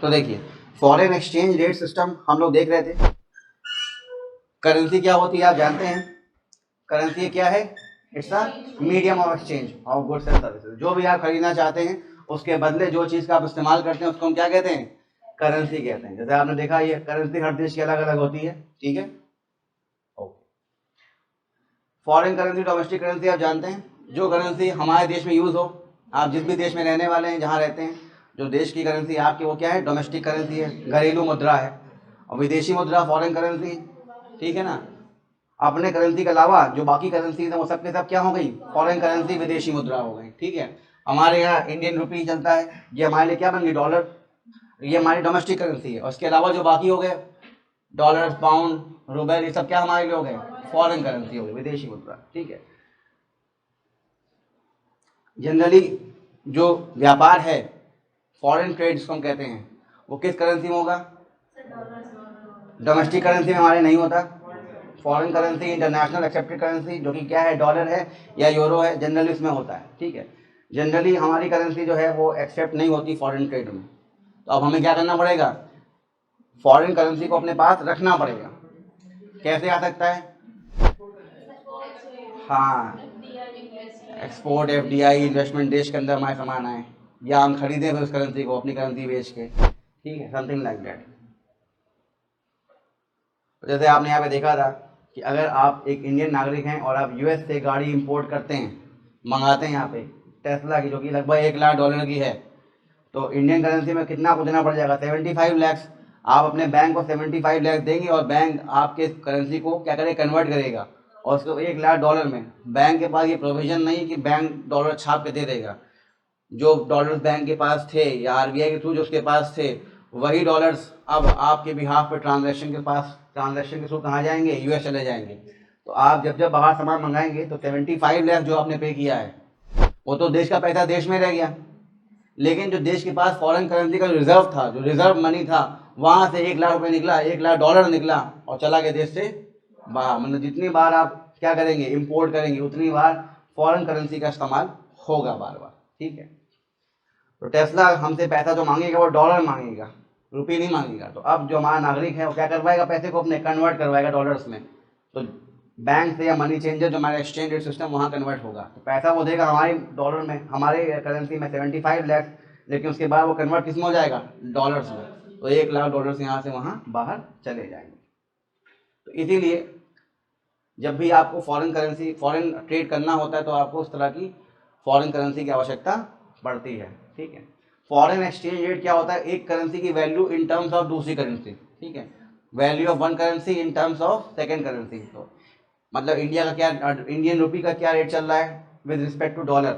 तो देखिए foreign exchange rate system हम लोग देख रहे थे। करेंसी क्या होती है आप जानते हैं, करेंसी क्या है, it's a medium of exchange of goods and services. जो भी आप खरीदना चाहते हैं उसके बदले जो चीज़ का आप इस्तेमाल करते हैं उसको हम क्या कहते हैं, करेंसी कहते हैं। जैसे आपने देखा ये करेंसी हर देश की अलग अलग होती है, ठीक है। फॉरेन करेंसी, डोमेस्टिक करेंसी आप जानते हैं, जो करेंसी हमारे देश में यूज़ हो, आप जिस भी देश में रहने वाले हैं जहाँ रहते हैं, जो देश की करेंसी आपकी वो क्या है, डोमेस्टिक करेंसी है, घरेलू मुद्रा है। और विदेशी मुद्रा फॉरेन करेंसी, ठीक है ना। अपने करेंसी के अलावा जो बाकी करेंसी है वो सब के सब क्या हो गई, फॉरेन करेंसी, विदेशी मुद्रा हो गई, ठीक है। हमारे यहाँ इंडियन रुपी चलता है, ये हमारे लिए क्या बन गई, डॉलर, ये हमारी डोमेस्टिक करेंसी है। और इसके अलावा जो बाकी हो गए डॉलर, पाउंड, रुपए, ये सब क्या हमारे लिए हो गए, फॉरेन करेंसी हो गई, विदेशी मुद्रा, ठीक है। जनरली जो व्यापार है फॉरेन ट्रेड जिसको हम कहते हैं वो किस करेंसी में होगा, डोमेस्टिक करेंसी में हमारे नहीं होता। Foreign currency, international accepted currency जो कि क्या है, डॉलर है या यूरो है, जनरली इसमें होता है, ठीक है। जनरली हमारी करेंसी जो है वो एक्सेप्ट नहीं होती फॉरेन ट्रेड में। तो अब हमें क्या करना पड़ेगा, फॉरेन करेंसी को अपने पास रखना पड़ेगा। कैसे आ सकता है, हाँ, एक्सपोर्ट, एफडीआई, इन्वेस्टमेंट, देश के अंदर हमारे सामान आए या हम खरीदें फिर उस करेंसी को अपनी करेंसी बेच के, ठीक है, समथिंग लाइक दैट। जैसे आपने यहाँ पे देखा था कि अगर आप एक इंडियन नागरिक हैं और आप यूएस से गाड़ी इंपोर्ट करते हैं, मंगाते हैं यहाँ पे टेस्ला की, जो कि लगभग $1 लाख की है, तो इंडियन करेंसी में कितना आपको देना पड़ जाएगा, 75 लाख। आप अपने बैंक को 75 लाख देंगे और बैंक आपके करेंसी को क्या करेगा, कन्वर्ट करेगा और उसको $1 लाख में। बैंक के पास ये प्रोविजन नहीं कि बैंक डॉलर छाप के दे देगा। जो डॉलर्स बैंक के पास थे या आरबीआई के थ्रू जो उसके पास थे, वही डॉलर्स अब आपके बिहाफ पे ट्रांजैक्शन के थ्रू कहाँ जाएंगे, यूएस चले जाएंगे। तो आप जब बाहर सामान मंगाएंगे तो 75 लाख जो आपने पे किया है वो तो देश का पैसा देश में रह गया, लेकिन जो देश के पास फॉरेन करेंसी का रिजर्व था, जो रिजर्व मनी था, वहाँ से $1 लाख निकला, $1 लाख निकला और चला गया देश से बाहर। मतलब जितनी बार आप क्या करेंगे, इंपोर्ट करेंगे, उतनी बार फॉरेन करेंसी का इस्तेमाल होगा बार बार, ठीक है। तो टेस्ला हमसे पैसा जो मांगेगा वो डॉलर मांगेगा, रुपये नहीं मांगेगा। तो अब जो हमारा नागरिक है वो क्या करवाएगा, पैसे को अपने कन्वर्ट करवाएगा डॉलर्स में। तो बैंक से या मनी चेंजर जो हमारा एक्सचेंज रेट सिस्टम वहाँ कन्वर्ट होगा, तो पैसा वो देगा हमारे डॉलर में, हमारे करेंसी में 75 लाख, लेकिन उसके बाद वो कन्वर्ट किस में हो जाएगा, डॉलर्स में। तो $1 लाख यहाँ से वहाँ बाहर चले जाएंगे। तो इसीलिए जब भी आपको फॉरेन ट्रेड करना होता है तो आपको उस तरह की फॉरेन करेंसी की आवश्यकता पड़ती है, ठीक है। फॉरेन एक्सचेंज रेट क्या होता है, एक करेंसी की वैल्यू इन टर्म्स ऑफ दूसरी करेंसी, ठीक है। Value of one currency in terms of second currency. तो मतलब इंडिया का क्या, इंडियन रुपी का क्या रेट चल रहा है विद रिस्पेक्ट टू डॉलर,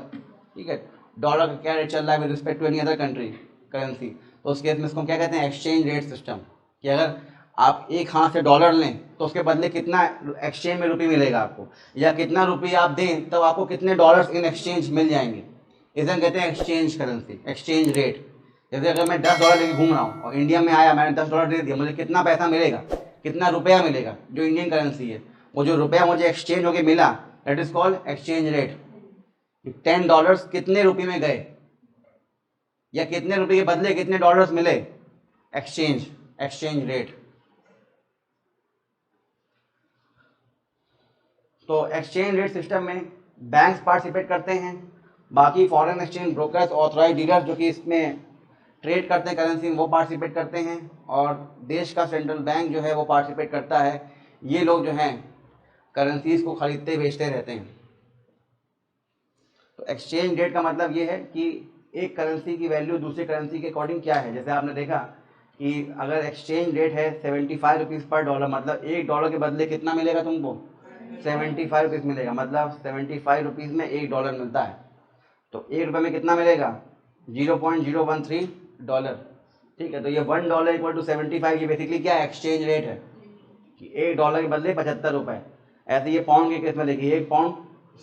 ठीक है। डॉलर का क्या रेट चल रहा है with respect to any other country currency. तो उस केस में इसको क्या कहते हैं, एक्सचेंज रेट सिस्टम। कि अगर आप एक हाथ से डॉलर लें तो उसके बदले कितना एक्सचेंज में रुपये मिलेगा आपको, या कितना रुपये आप दें तब आपको कितने डॉलर्स इन एक्सचेंज मिल जाएंगे। इसे कहते हैं एक्सचेंज करेंसी, एक्सचेंज रेट। जैसे अगर मैं $10 लेके घूम रहा हूँ और इंडिया में आया, मैंने $10 दे दिया, मुझे कितना पैसा मिलेगा, कितना रुपया मिलेगा, जो इंडियन करेंसी है। वो जो रुपया मुझे एक्सचेंज होके मिला that is called exchange rate. $10 कितने रुपये में गए या कितने रुपये के बदले कितने डॉलर्स मिले, एक्सचेंज रेट। तो एक्सचेंज रेट सिस्टम में बैंक्स पार्टिसिपेट करते हैं, बाकी foreign exchange brokers, authorised dealers जो कि इसमें ट्रेड करते हैं करेंसी में, वो पार्टिसिपेट करते हैं, और देश का सेंट्रल बैंक जो है वो पार्टिसिपेट करता है। ये लोग जो हैं करेंसीज को खरीदते बेचते रहते हैं। तो एक्सचेंज रेट का मतलब ये है कि एक करेंसी की वैल्यू दूसरी करेंसी के अकॉर्डिंग क्या है। जैसे आपने देखा कि अगर एक्सचेंज रेट है 75 रुपीज़ पर डॉलर, मतलब $1 के बदले कितना मिलेगा तुमको, 75 रुपीज़ मिलेगा। मतलब 75 रुपीज़ में $1 मिलता है। तो $1 में कितना मिलेगा, $0.013, ठीक है। तो ये $1 इक्वल टू 75, ये बेसिकली क्या है, एक्सचेंज रेट है कि $1 के बदले 75 रुपये। ऐसे ये पाउंड के केस में देखिए, 1 पाउंड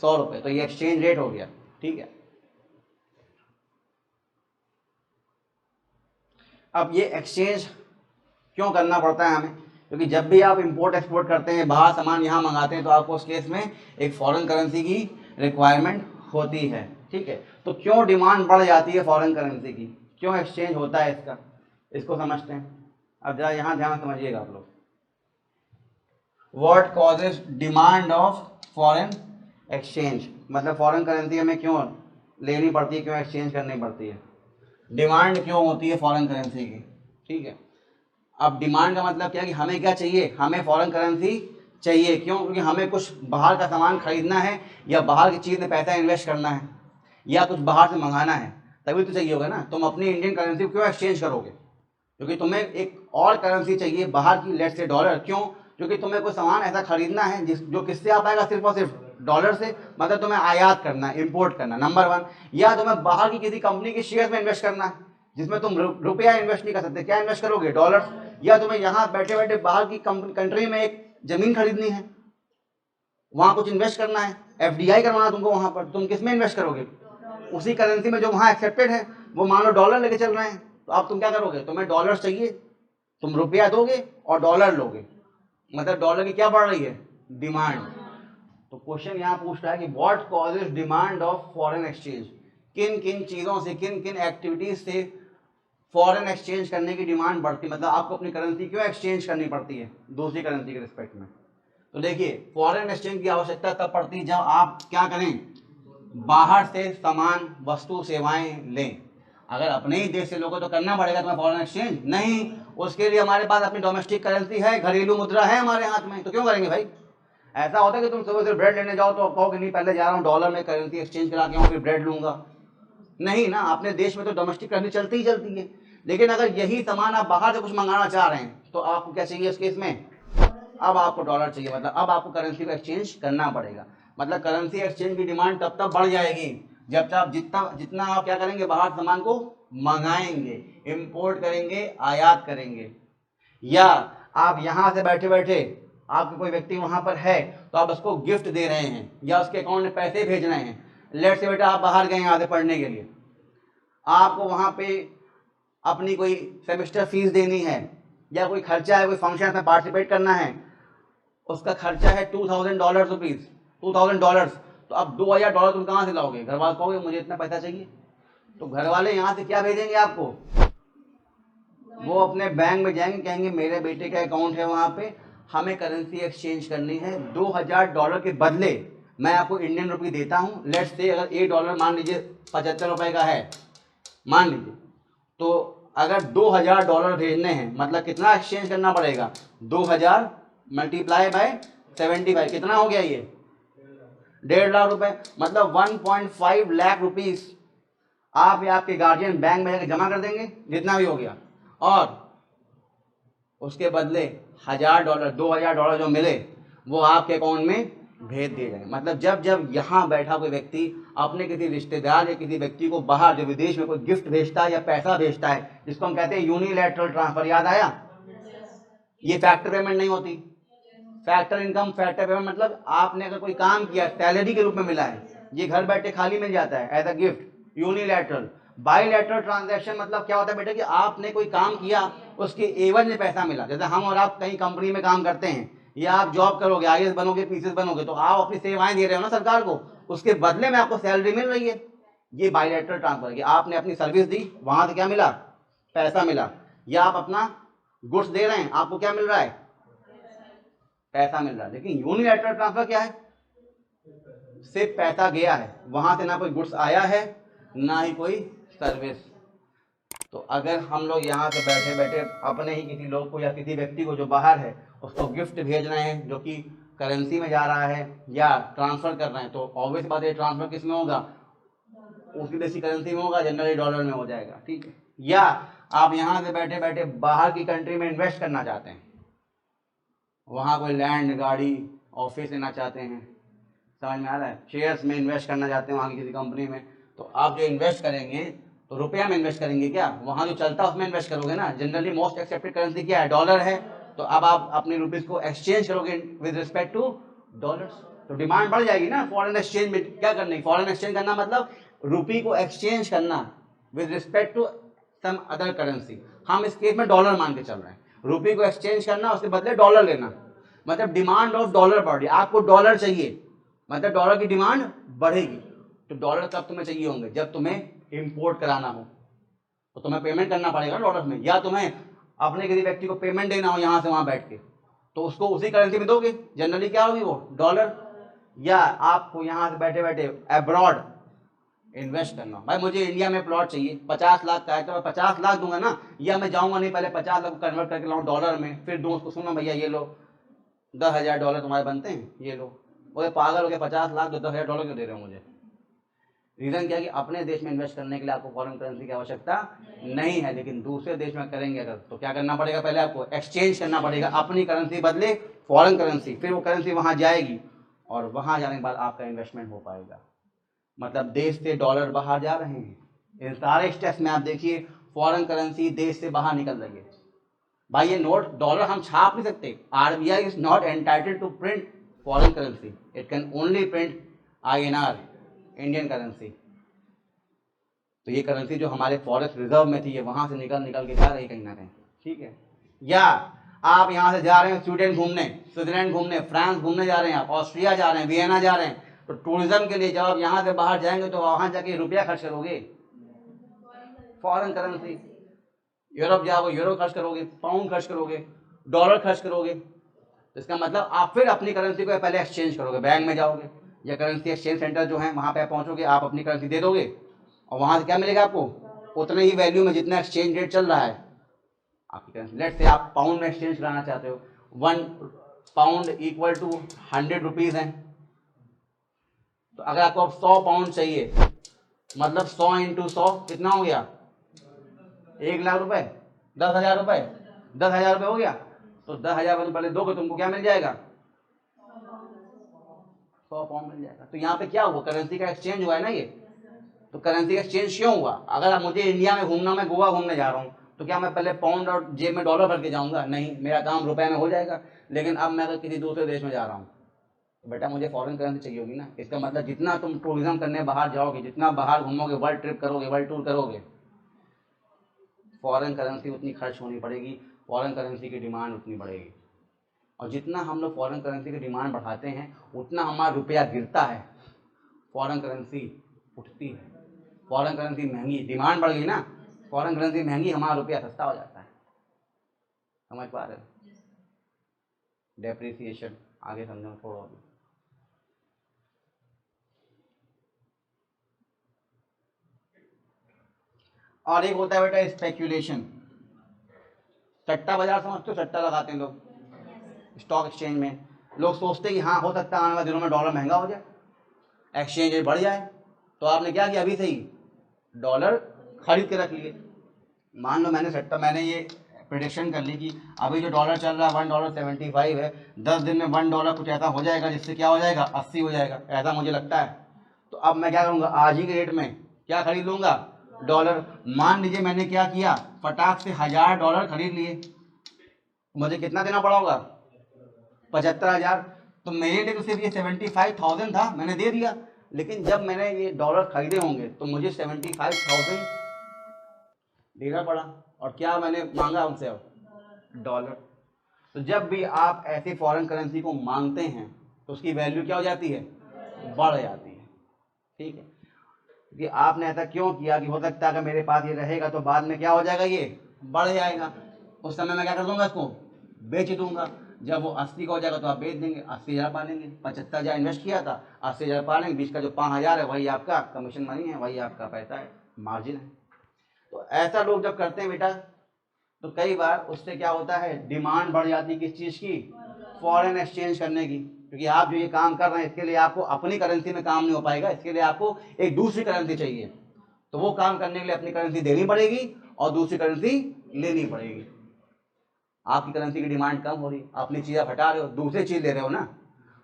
100 रुपये, तो ये एक्सचेंज रेट हो गया, ठीक है। अब ये एक्सचेंज क्यों करना पड़ता है हमें, क्योंकि जब भी आप इंपोर्ट एक्सपोर्ट करते हैं, बाहर सामान यहाँ मंगाते हैं, तो आपको उस केस में एक फॉरेन करेंसी की रिक्वायरमेंट होती है, ठीक है। तो क्यों डिमांड बढ़ जाती है फॉरेन करेंसी की, क्यों एक्सचेंज होता है इसका, इसको समझते हैं। अब जरा यहाँ ध्यान से समझिएगा आप लोग। What causes demand of foreign exchange, मतलब फॉरेन करेंसी हमें क्यों लेनी पड़ती है, क्यों एक्सचेंज करनी पड़ती है, डिमांड क्यों होती है फॉरेन करेंसी की। ठीक है, अब डिमांड का मतलब क्या है कि हमें क्या चाहिए, हमें फॉरेन करेंसी चाहिए। क्यों? क्योंकि हमें कुछ बाहर का सामान खरीदना है, या बाहर की चीज़ में पैसा इन्वेस्ट करना है, या कुछ बाहर से मंगाना है, तभी तो चाहिए होगा ना। तुम अपनी इंडियन करेंसी को क्यों एक्सचेंज करोगे? क्योंकि तुम्हें एक और करेंसी चाहिए बाहर की, लेट्स से डॉलर। क्यों? क्योंकि तुम्हें कोई सामान ऐसा खरीदना है जो किससे आ पाएगा, सिर्फ और सिर्फ डॉलर से। मतलब तुम्हें आयात करना है, इम्पोर्ट करना, नंबर 1। या तुम्हें बाहर की किसी कंपनी के शेयर में इन्वेस्ट करना है, जिसमें तुम रुपया इन्वेस्ट नहीं कर सकते। क्या इन्वेस्ट करोगे? डॉलर। या तुम्हें यहाँ बैठे बैठे बाहर की कंट्री में एक जमीन खरीदनी है, वहां कुछ इन्वेस्ट करना है, FDI करवाना तुमको वहां पर, तुम किस में इन्वेस्ट करोगे? उसी करेंसी में जो वहां एक्सेप्टेड है। वो मान लो डॉलर लेके चल रहे हैं, तो अब तुम क्या करोगे? तुम्हें डॉलर चाहिए, तुम रुपया दोगे और डॉलर लोगे, मतलब डॉलर की क्या बढ़ रही है? डिमांड। तो क्वेश्चन यहाँ पूछ रहा है कि what causes demand of foreign exchange, किन किन चीज़ों से, किन किन एक्टिविटीज से फॉरेन एक्सचेंज करने की डिमांड बढ़ती, मतलब आपको अपनी करेंसी क्यों एक्सचेंज करनी पड़ती है दूसरी करेंसी के रिस्पेक्ट में। तो देखिए, फॉरेन एक्सचेंज की आवश्यकता तब पड़ती है जब आप क्या करें, बाहर से सामान, वस्तु, सेवाएं लें। अगर अपने ही देश से लोगों तो करना पड़ेगा तुम्हें फॉरेन एक्सचेंज नहीं, उसके लिए हमारे पास अपनी डोमेस्टिक करेंसी है, घरेलू मुद्रा है हमारे हाथ में, तो क्यों करेंगे भाई? ऐसा होता है कि तुम सुबह से ब्रेड लेने जाओ तो कहो कि नहीं, पहले जा रहा हूँ डॉलर में करेंसी एक्सचेंज करा के आऊँ, फिर ब्रेड लूंगा। नहीं ना, अपने देश में तो डोमेस्टिक करेंसी चलती ही चलती है। लेकिन अगर यही सामान आप बाहर से कुछ मंगाना चाह रहे हैं, तो आपको क्या चाहिए इस केस में? अब आपको डॉलर चाहिए, मतलब अब आपको करेंसी को एक्सचेंज करना पड़ेगा। मतलब करेंसी एक्सचेंज की डिमांड तब तक बढ़ जाएगी जब आप जितना आप क्या करेंगे, बाहर सामान को मंगाएंगे, इंपोर्ट करेंगे, आयात करेंगे। या आप यहाँ से बैठे बैठे, आपके कोई व्यक्ति वहां पर है तो आप उसको गिफ्ट दे रहे हैं, या उसके अकाउंट में पैसे भेज रहे हैं। लेट से बेटा आप बाहर गए यहाँ से पढ़ने के लिए, आपको वहां पे अपनी कोई सेमेस्टर फीस देनी है, या कोई खर्चा है, कोई फंक्शन में पार्टिसिपेट करना है, उसका खर्चा है $2000 रुपीज, $2000। तो अब $2000 तुम कहाँ से लाओगे? घर वाले कहोगे मुझे इतना पैसा चाहिए, तो घर वाले यहाँ से क्या भेजेंगे आपको? वो अपने बैंक में जाएंगे, कहेंगे मेरे बेटे का अकाउंट है वहाँ पे, हमें करेंसी एक्सचेंज करनी है, $2000 के बदले मैं आपको इंडियन रुपी देता हूँ। लेट्स से अगर $1 मान लीजिए 75 रुपए का है, मान लीजिए, तो अगर $2000 भेजने हैं, मतलब कितना एक्सचेंज करना पड़ेगा? 2000 मल्टीप्लाई बाय 75, कितना हो गया ये? 1.5 लाख रुपए, मतलब 1.5 लाख रुपीस आप या आपके गार्जियन बैंक में जाकर जमा कर देंगे, जितना भी हो गया, और उसके बदले $1000, $2000 जो मिले वो आपके अकाउंट में भेज दिए जाएंगे। मतलब जब जब यहाँ बैठा कोई व्यक्ति अपने किसी रिश्तेदार या किसी व्यक्ति को बाहर जो विदेश में कोई गिफ्ट भेजता है या पैसा भेजता है, जिसको हम कहते हैं यूनिलैटरल ट्रांसफर, याद आया? ये फैक्टर पेमेंट नहीं होती। फैक्टर इनकम, फैक्टर पेमेंट मतलब आपने अगर कोई काम किया, सैलरी के रूप में मिला है, ये घर बैठे खाली मिल जाता है as a gift, unilateral. Bilateral transaction मतलब क्या होता है बेटा कि आपने कोई काम किया, उसके एवज में पैसा मिला। जैसे हम और आप कहीं कंपनी में काम करते हैं, या आप जॉब करोगे, IAS बनोगे, PCS बनोगे, तो आप अपनी सेवाएं दे रहे हो ना सरकार को, उसके बदले में आपको सैलरी मिल रही है। ये बाईलैटरल ट्रांसफर है, आपने अपनी सर्विस दी, वहां से क्या मिला? पैसा मिला। या आप अपना गुड्स दे रहे हैं, आपको क्या मिल रहा है? पैसा मिल रहा है। लेकिन यूनिलैटरल ट्रांसफर क्या है? सिर्फ पैसा गया है, वहां से ना कोई गुड्स आया है, ना ही कोई सर्विस। तो अगर हम लोग यहाँ से बैठे बैठे अपने ही किसी लोग को या किसी व्यक्ति को जो बाहर है उसको गिफ्ट भेज रहे हैं, जो कि करेंसी में जा रहा है, या ट्रांसफर कर रहे हैं, तो ऑब्वियस बात है ट्रांसफर किस में होगा? उसकी देशी करेंसी में होगा, जनरली डॉलर में हो जाएगा। ठीक है। या आप यहाँ से बैठे बैठे बाहर की कंट्री में इन्वेस्ट करना चाहते हैं, वहाँ कोई लैंड, गाड़ी, ऑफिस लेना चाहते हैं, समझ में आ रहा है? शेयर्स में इन्वेस्ट करना चाहते हैं वहाँ की किसी कंपनी में, तो आप जो इन्वेस्ट करेंगे तो रुपया में इन्वेस्ट करेंगे क्या? वहाँ जो चलता है उसमें इन्वेस्ट करोगे ना। जनरली मोस्ट एक्सेप्टेड करेंसी क्या है? डॉलर है। तो अब आप अपनी रुपीज को एक्सचेंज करोगे विद रिस्पेक्ट टू डॉलर्स, तो डिमांड बढ़ जाएगी ना फॉरेन एक्सचेंज में। क्या करना है? फॉरेन एक्सचेंज करना मतलब रुपी को एक्सचेंज करना with respect to some other currency. हम इस केस में डॉलर मान के चल रहे हैं, रुपी को एक्सचेंज करना, उसके बदले डॉलर लेना, मतलब डिमांड ऑफ डॉलर बढ़ रही है। आपको डॉलर चाहिए, मतलब डॉलर की डिमांड बढ़ेगी। तो डॉलर तब तुम्हें चाहिए होंगे जब तुम्हें इंपोर्ट कराना हो, तो तुम्हें पेमेंट करना पड़ेगा डॉलर में, या तुम्हें अपने किसी व्यक्ति को पेमेंट देना हो यहाँ से वहाँ बैठ के, तो उसको उसी करेंसी में दोगे। जनरली क्या होगी वो, डॉलर। या आपको यहाँ से बैठे बैठे अब्रॉड इन्वेस्ट करना, भाई मुझे इंडिया में प्लॉट चाहिए 50 लाख का है, तो मैं 50 लाख दूंगा ना, या मैं जाऊंगा नहीं, पहले 50 लाख कन्वर्ट करके लाऊं डॉलर में, फिर दूँ उसको, सुनो भैया ये लो $10,000 तुम्हारे बनते हैं, ये लो। वो पागल हो गया, 50 लाख तो $10,000 क्यों दे रहे हो मुझे? रीजन क्या है कि अपने देश में इन्वेस्ट करने के लिए आपको फॉरेन करेंसी की आवश्यकता नहीं है, लेकिन दूसरे देश में करेंगे अगर, तो क्या करना पड़ेगा, पहले आपको एक्सचेंज करना पड़ेगा, अपनी करेंसी बदले फॉरेन करेंसी, फिर वो करेंसी वहां जाएगी और वहां जाने के बाद आपका इन्वेस्टमेंट हो पाएगा। मतलब देश से डॉलर बाहर जा रहे हैं, इन सारे स्टेप्स में आप देखिए फॉरेन करेंसी देश से बाहर निकल रही है। भाई ये नोट डॉलर हम छाप नहीं सकते, RBI is not entitled to print foreign currency, it can only print INR, Indian currency. तो ये करेंसी जो हमारे फॉरेक्स रिजर्व में थी, ये वहां से निकल निकल के जा रही कहीं ना कहीं, ठीक है। या आप यहाँ से जा रहे हैं स्वीडन घूमने, स्विट्जरलैंड घूमने, फ्रांस घूमने जा रहे हैं, आप ऑस्ट्रिया जा रहे हैं, वियना जा रहे हैं, तो टूरिज्म के लिए जब आप यहाँ से बाहर जाएंगे तो वहां जाके रुपया खर्च करोगे फॉरेन करेंसी, यूरोप जाओगे यूरो खर्च करोगे, पाउंड खर्च करोगे, डॉलर खर्च करोगे। तो इसका मतलब आप फिर अपनी करेंसी को पहले एक्सचेंज करोगे, बैंक में जाओगे या करेंसी एक्सचेंज सेंटर जो है वहाँ पे पहुँचोगे, आप अपनी करेंसी दे दोगे और वहाँ से क्या मिलेगा आपको, उतने ही वैल्यू में जितना एक्सचेंज रेट चल रहा है आपकी करेंसी। लेट से आप पाउंड में एक्सचेंज कराना चाहते हो, 1 पाउंड इक्वल टू 100 रुपीज़ है, तो अगर आपको 100 पाउंड चाहिए, मतलब 100 इंटू 100 कितना हो गया, 1 लाख रुपए, 10,000 रुपए, 10,000 रुपए हो गया। तो 10,000 रुपए पहले दोगे, तुमको क्या मिल जाएगा, 100 पाउंड मिल जाएगा। तो यहाँ पे क्या हुआ, करेंसी का एक्सचेंज हुआ है ना ये। तो करेंसी का एक्सचेंज क्यों हुआ, अगर आप मुझे इंडिया में घूमना, मैं गोवा घूमने जा रहा हूँ, तो क्या मैं पहले पाउंड और जेब में डॉलर भर के जाऊंगा, नहीं, मेरा काम रुपए में हो जाएगा। लेकिन अब मैं अगर किसी दूसरे देश में जा रहा हूँ तो बेटा मुझे फॉरेन करेंसी चाहिए होगी ना। इसका मतलब जितना तुम टूरिज्म करने बाहर जाओगे, जितना बाहर घूमोगे, वर्ल्ड ट्रिप करोगे, वर्ल्ड टूर करोगे, फॉरेन करेंसी उतनी खर्च होनी पड़ेगी, फॉरेन करेंसी की डिमांड उतनी बढ़ेगी। और जितना हम लोग फॉरेन करेंसी की डिमांड बढ़ाते हैं उतना हमारा रुपया गिरता है, फॉरेन करेंसी उठती है। फॉरेन करेंसी महंगी, डिमांड बढ़ गई ना, फॉरेन करेंसी महंगी, हमारा रुपया सस्ता हो जाता है। समझ पा रहे हो, डेप्रिसिएशन, आगे समझो थोड़ा। और एक होता है बेटा स्पेक्यूलेशन, सट्टा बाजार समझते हो, सट्टा लगाते हैं लोग स्टॉक एक्सचेंज में। लोग सोचते हैं कि हाँ हो सकता है आने वाले दिनों में डॉलर महंगा हो जाए, एक्सचेंज रेट बढ़ जाए, तो आपने क्या किया, अभी से ही डॉलर खरीद के रख लिए। मान लो मैंने ये प्रिडिक्शन कर ली कि अभी जो डॉलर चल रहा है $1.75 है, 10 दिन में $1 कुछ ऐसा हो जाएगा जिससे क्या हो जाएगा, 80 हो जाएगा, ऐसा मुझे लगता है। तो अब मैं क्या करूँगा, आज ही के रेट में क्या खरीद लूँगा, डॉलर। मान लीजिए मैंने क्या किया, फटाक से $1,000 खरीद लिए, मुझे कितना देना पड़ा होगा, 75,000। तो मेरे लिए तो सिर्फ ये 75,000 था, मैंने दे दिया। लेकिन जब मैंने ये डॉलर खरीदे होंगे तो मुझे 75,000 देना पड़ा, और क्या मैंने मांगा उनसे, अब डॉलर। तो जब भी आप ऐसी फॉरेन करेंसी को मांगते हैं तो उसकी वैल्यू क्या हो जाती है, बढ़ जाती है, ठीक है। कि आपने ऐसा क्यों किया कि हो सकता है अगर मेरे पास ये रहेगा तो बाद में क्या हो जाएगा, ये बढ़ जाएगा, उस समय मैं क्या कर दूंगा, इसको बेच दूंगा। जब वो 80 का हो जाएगा तो आप बेच देंगे, 80,000 पा लेंगे। 75,000 इन्वेस्ट किया था, 80,000 पा लेंगे, बीच का जो 5,000 है वही आपका कमीशन मनी है, वही आपका पैसा है, मार्जिन है। तो ऐसा लोग जब करते हैं बेटा, तो कई बार उससे क्या होता है, डिमांड बढ़ जाती है किस चीज़ की, फॉरेन एक्सचेंज करने की। क्योंकि आप जो ये काम कर रहे हैं इसके लिए आपको अपनी करेंसी में काम नहीं हो पाएगा, इसके लिए आपको एक दूसरी करेंसी चाहिए। तो वो काम करने के लिए अपनी करेंसी देनी पड़ेगी और दूसरी करेंसी लेनी पड़ेगी। आपकी करेंसी की डिमांड कम हो रही है, अपनी चीज़ आप हटा रहे हो, दूसरी चीज़ ले रहे हो ना,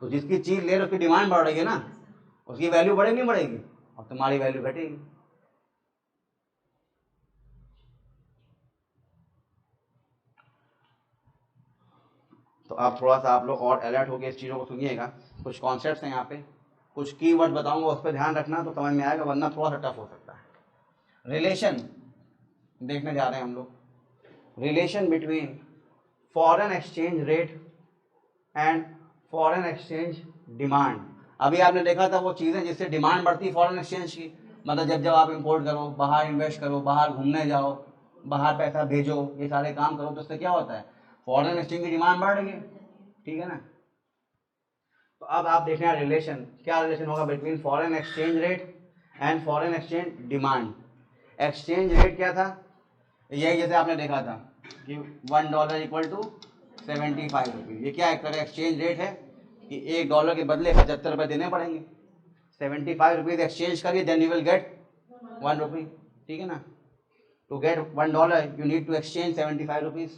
तो जिसकी चीज़ ले रहे हो उसकी डिमांड बढ़ रही है ना, उसकी वैल्यू बढ़ेगी नहीं बढ़ेगी, और तुम्हारी वैल्यू घटेगी। तो आप थोड़ा सा आप लोग और अलर्ट होकर इस चीज़ों को सुनिएगा। कुछ कॉन्सेप्ट्स हैं यहाँ पे, कुछ कीवर्ड बताऊंगा, उस पर ध्यान रखना तो समझ में आएगा, वरना थोड़ा सा टफ हो सकता है। रिलेशन देखने जा रहे हैं हम लोग, relation between foreign exchange rate and foreign exchange demand. अभी आपने देखा था वो चीज़ें जिससे डिमांड बढ़ती है फॉरेन एक्सचेंज की। मतलब जब जब आप इंपोर्ट करो, बाहर इन्वेस्ट करो, बाहर घूमने जाओ, बाहर पैसा भेजो, ये सारे काम करो, तो उससे क्या होता है, फॉरेन एक्सचेंज की डिमांड बढ़ रही है, ठीक है ना। तो अब आप देख रहे हैं रिलेशन, क्या रिलेशन होगा between foreign exchange rate and foreign exchange demand. Exchange rate क्या था, यही जैसे आपने देखा था कि $1 इक्वल टू 75 रुपीज़, ये क्या एक तरह का एक्सचेंज रेट है कि $1 के बदले 75 रुपये देने पड़ेंगे। 75 रुपीज़ एक्सचेंज करिए, then you will get 1 rupee, ठीक है ना। To get $1 you need to exchange 75 rupees,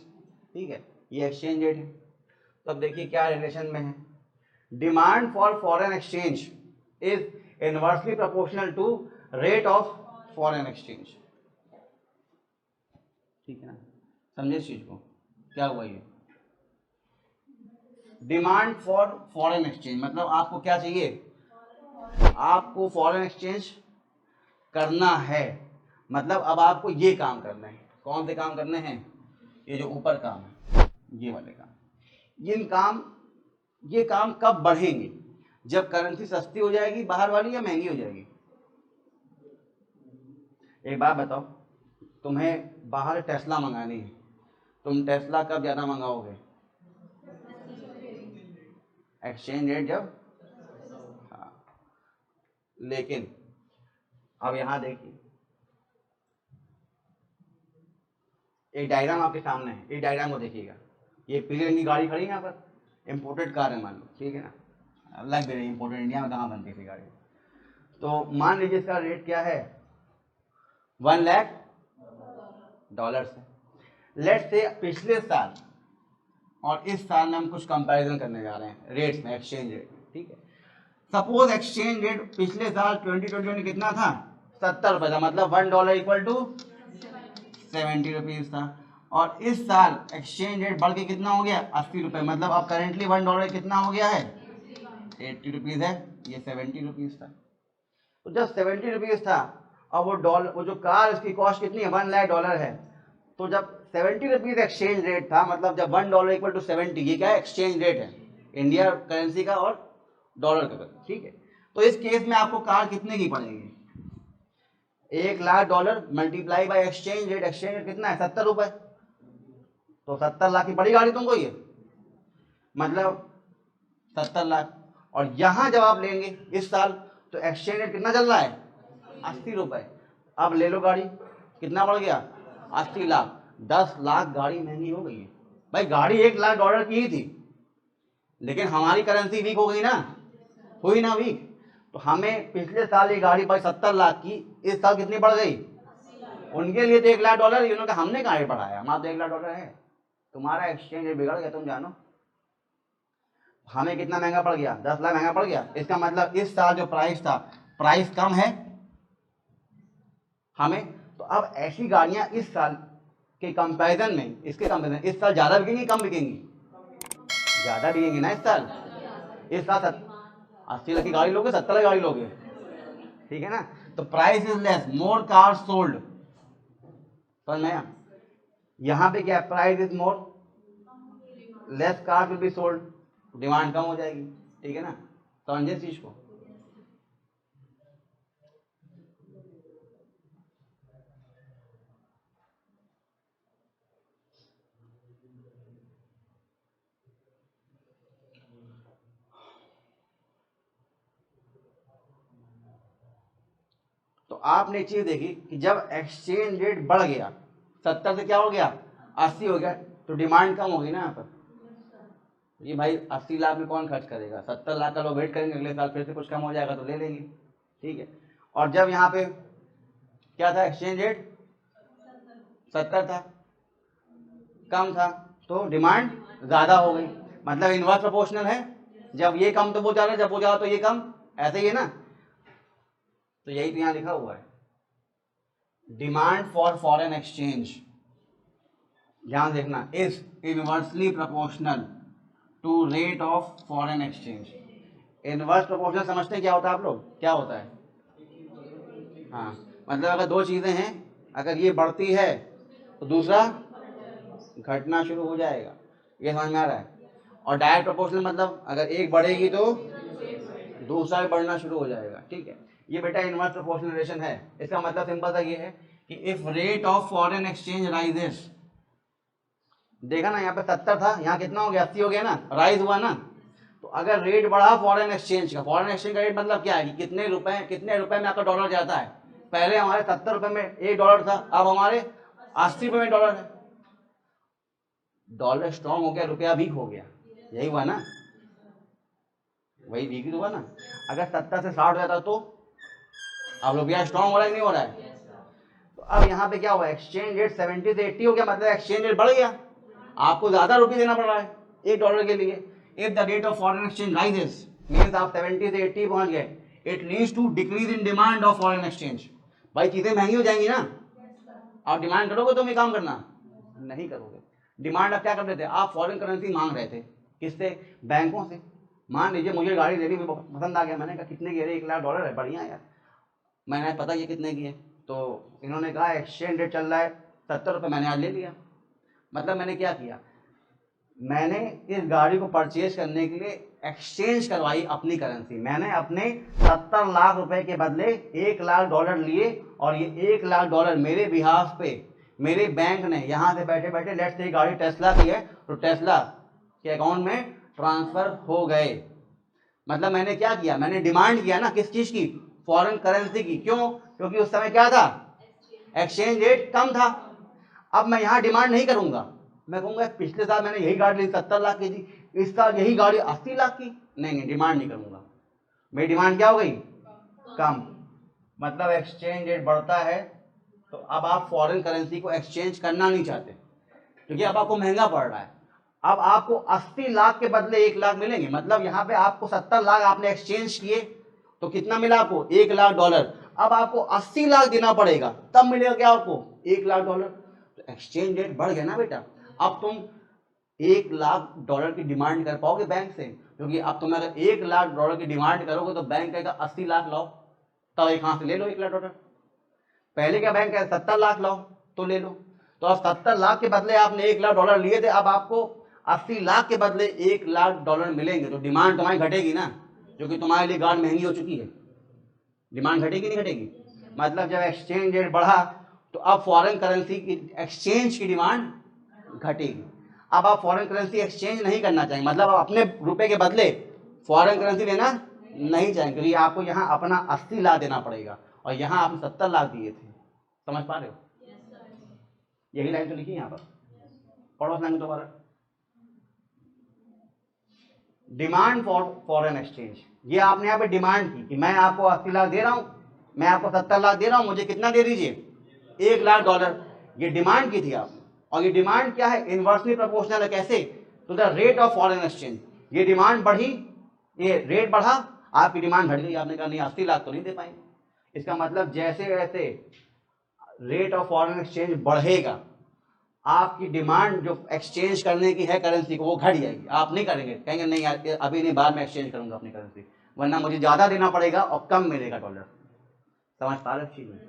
ठीक है, ये एक्सचेंज रेट है। तो अब देखिए क्या रिलेशन में है, demand for foreign exchange is inversely proportional to rate of foreign exchange, ठीक है ना, समझे इस चीज को, क्या हुआ ये डिमांड फॉर फॉरेन एक्सचेंज, मतलब आपको क्या चाहिए, आपको फॉरेन एक्सचेंज करना है, मतलब अब आपको ये काम करना है। कौन से काम करने हैं, ये जो ऊपर काम है, ये वाले काम, ये काम कब बढ़ेंगे, जब करेंसी सस्ती हो जाएगी बाहर वाली या महंगी हो जाएगी। एक बात बताओ, तुम्हें बाहर टेस्ला मंगानी है, तुम टेस्ला कब ज़्यादा मंगाओगे, एक्सचेंज रेट जब, हाँ। लेकिन अब यहाँ देखिए, एक डायग्राम आपके सामने है, एक डायग्राम को देखिएगा, ये पीले रंग की गाड़ी खड़ी है यहाँ पर, इम्पोर्टेड कार है मान लो, ठीक है ना, लग भी रही इम्पोर्टेड, इंडिया में कहाँ बनती थी गाड़ी। तो मान लीजिए इसका रेट क्या है, $1 लाख से। लेट्स से पिछले साल और इस साल में हम कुछ कंपैरिजन करने जा रहे हैं रेट्स में, एक्सचेंज रेट में, ठीक है। सपोज एक्सचेंज रेट पिछले साल 2020 में कितना था, 70 रुपये था, मतलब $1 इक्वल टू 70 रुपीज़ था। और इस साल एक्सचेंज रेट बढ़ के कितना हो गया, 80 रुपये, मतलब अब करेंटली $1 कितना हो गया है, 80 रुपीज़ है, ये 70 रुपीज़ था। तो जब 70 रुपीज़ था, अब वो जो कार उसकी कॉस्ट कितनी है, $1 लाख है। तो जब 70 रुपीज़ एक्सचेंज रेट था, मतलब जब $1 इक्वल टू 70, ये क्या है, एक्सचेंज रेट है इंडिया करेंसी का और डॉलर का, ठीक है। तो इस केस में आपको कार कितने की पड़ेगी, $1 lakh multiply by exchange rate, exchange rate कितना है, 70 रुपये, तो 70 लाख की बड़ी गाड़ी तुमको ये, मतलब 70 लाख। और यहाँ जब आप लेंगे इस साल, तो एक्सचेंज रेट कितना चल रहा है, 80 रुपये। अब ले लो गाड़ी, कितना बढ़ गया, 80 लाख, 10 लाख गाड़ी महंगी हो गई है भाई। गाड़ी $1 लाख की ही थी, लेकिन हमारी करेंसी वीक हो गई ना, हुई ना वीक, तो हमें पिछले साल ये गाड़ी भाई 70 लाख की, इस साल कितनी बढ़ गई, उनके लिए तो $1 लाख, उन्होंने हमने कहाँ बढ़ाया, हमारा तो $1 लाख है, तुम्हारा एक्सचेंज रेट बिगड़ गया, तुम जानो। हमें कितना महंगा पड़ गया, 10 लाख महंगा पड़ गया। इसका मतलब इस साल जो प्राइस था, प्राइस कम है हमें, तो अब ऐसी गाड़ियां इस साल के कंपैरिजन में, इसके कंपैरिजन इस साल ज़्यादा बिकेंगी कम बिकेंगी, ज़्यादा बिकेंगी ना इस साल। 80 लाख की गाड़ी लोगे, 70 लाख गाड़ी लोगे, ठीक है ना। तो price is less, more car sold, समझ में आया। यहाँ पे क्या, price is more, less car will be sold, demand कम हो जाएगी, ठीक है ना, समझे इस चीज को। तो आपने चीज देखी कि जब एक्सचेंज रेट बढ़ गया, 70 से क्या हो गया, 80 हो गया, तो डिमांड कम होगी ना यहाँ पर। ये भाई 80 लाख में कौन खर्च करेगा, 70 लाख का लोग वेट करेंगे, अगले साल फिर से कुछ कम हो जाएगा तो ले लेंगे, ठीक है। और जब यहाँ पे क्या था, एक्सचेंज रेट 70 था, कम था, तो डिमांड ज़्यादा हो गई, मतलब इनवर्स प्रोपोर्शनल है, जब ये कम तो वो ज़्यादा, जब वो ज़्यादा तो ये कम, ऐसे ही है ना। तो यही तो यहाँ लिखा हुआ है, डिमांड फॉर फॉरेन एक्सचेंज, ध्यान देखना, is inversely proportional to rate of foreign exchange. Inverse proportional समझते हैं क्या होता है आप लोग, क्या होता है, हाँ, मतलब अगर दो चीज़ें हैं, अगर ये बढ़ती है तो दूसरा घटना शुरू हो जाएगा, ये समझ में आ रहा है। और डायरेक्ट प्रोपोर्शनल मतलब अगर एक बढ़ेगी तो दूसरा भी बढ़ना शुरू हो जाएगा, ठीक है। ये बेटा इनवर्स प्रोपोर्शनल रिलेशन है। इसका मतलब सिंपल सा ये है कि if rate of foreign exchange rises, देखा ना यहाँ पे 70 था, यहाँ कितना हो गया 80 हो गया ना, राइज हुआ ना। तो अगर रेट बढ़ा फॉरेन एक्सचेंज का, फॉरेन एक्सचेंज का रेट मतलब क्या है कि कितने रुपए में आपका डॉलर जाता है। पहले हमारे 70 रुपए में $1 था, अब हमारे 80 रुपए में डॉलर है। डॉलर स्ट्रॉन्ग हो गया, रुपया वीक हो गया, यही हुआ ना, वही वीक ही हुआ ना। अगर 70 से 60 हो जाता तो अब रुपया स्ट्रॉन्ग हो रहा है नहीं हो रहा है। तो अब यहाँ पे क्या हुआ, एक्सचेंज रेट 70 से 80 हो गया, मतलब एक्सचेंज रेट बढ़ गया, आपको ज्यादा रुपये देना पड़ रहा है $1 के लिए। If the rate of foreign exchange rises means आप 70 से 80 पहुंच गए, it leads to decrease in demand of foreign exchange. भाई चीजें महंगी हो जाएंगी ना, आप डिमांड करोगे तो मैं काम करना नहीं करोगे। डिमांड आप क्या कर रहे थे, आप फॉरेन करेंसी मांग रहे थे, किससे, बैंकों से। मान लीजिए मुझे गाड़ी लेनी पसंद आ गया, मैंने कहा कितने की है, $1,00,000 है, बढ़िया यार, मैंने पता ये कितने की है, तो इन्होंने कहा एक्सचेंज रेट चल रहा है 70 रुपये, मैंने आज ले लिया। मतलब मैंने क्या किया, मैंने इस गाड़ी को परचेज करने के लिए एक्सचेंज करवाई अपनी करेंसी। मैंने अपने 70 लाख रुपए के बदले $1,00,000 लिए, और ये $1,00,000 मेरे बिहाफ पे मेरे बैंक ने यहाँ से बैठे बैठे, लेट्स से गाड़ी टेस्ला की है तो टेस्ला के अकाउंट में ट्रांसफर हो गए। मतलब मैंने क्या किया, मैंने डिमांड किया ना, किस चीज की, फॉरेन करेंसी की। क्यों, क्योंकि उस समय क्या था, एक्सचेंज रेट कम था। अब मैं यहाँ डिमांड नहीं करूंगा, मैं कहूंगा पिछले साल मैंने यही गाड़ी ली 70 लाख की थी, इस साल यही गाड़ी 80 लाख की, नहीं डिमांड नहीं करूंगा। मेरी डिमांड क्या हो गई, कम। मतलब एक्सचेंज रेट बढ़ता है तो अब आप फॉरेन करेंसी को एक्सचेंज करना नहीं चाहते, क्योंकि अब आपको महंगा पड़ रहा है। अब आपको 80 लाख के बदले 1,00,000 मिलेंगे। मतलब यहाँ पे आपको 70 लाख आपने एक्सचेंज किए तो कितना मिला आपको, $1,00,000। अब आपको 80 लाख देना पड़ेगा, तब मिलेगा क्या आपको, $1,00,000। तो एक्सचेंज रेट बढ़ गया ना बेटा। अब तुम $1,00,000 की डिमांड कर पाओगे बैंक से, क्योंकि अब तुम अगर $1,00,000 की डिमांड करोगे तो बैंक कहेगा 80 लाख लाओ, तब एक हाथ से ले लो $1,00,000। पहले क्या बैंक कहेगा 70 लाख लाओ तो ले लो। तो अब 70 लाख के बदले आपने $1,00,000 लिए थे, अब आपको 80 लाख के बदले $1,00,000 मिलेंगे, तो डिमांड तुम्हारी घटेगी ना, क्योंकि तुम्हारे लिए गाड़ी महंगी हो चुकी है। डिमांड घटेगी नहीं घटेगी। मतलब जब एक्सचेंज रेट बढ़ा तो अब फॉरेन करेंसी की एक्सचेंज की डिमांड घटेगी। अब आप फॉरेन करेंसी एक्सचेंज नहीं करना चाहेंगे, मतलब आप अपने रुपए के बदले फॉरेन करेंसी लेना नहीं चाहेंगे, क्योंकि आपको यहाँ अपना 80 लाख देना पड़ेगा और यहाँ आपने 70 लाख दिए थे। समझ पा रहे हो, यही लाइन तो लिखी यहाँ पर, पढ़ो लाइन दोबारा। डिमांड फॉर फॉरेन एक्सचेंज, ये आपने यहाँ पे डिमांड की कि मैं आपको 80 लाख दे रहा हूँ, मैं आपको 70 लाख दे रहा हूँ, मुझे कितना दे दीजिए, $1,00,000। ये डिमांड की थी आप, और ये डिमांड क्या है, इनवर्सली प्रोपोर्शनल है। कैसे, to the rate of foreign exchange. ये डिमांड बढ़ी, ये रेट बढ़ा, आपकी डिमांड घट गई, आपने कहा नहीं 80 लाख तो नहीं दे पाएंगे। इसका मतलब जैसे जैसे रेट ऑफ फॉरेन एक्सचेंज बढ़ेगा, आपकी डिमांड जो एक्सचेंज करने की है करेंसी को, वो घट जाएगी। आप नहीं करेंगे, कहेंगे नहीं यार अभी नहीं, बाद में एक्सचेंज करूंगा अपनी करेंसी, वरना मुझे ज्यादा देना पड़ेगा और कम मिलेगा डॉलर। समझ पा रहे चीज में।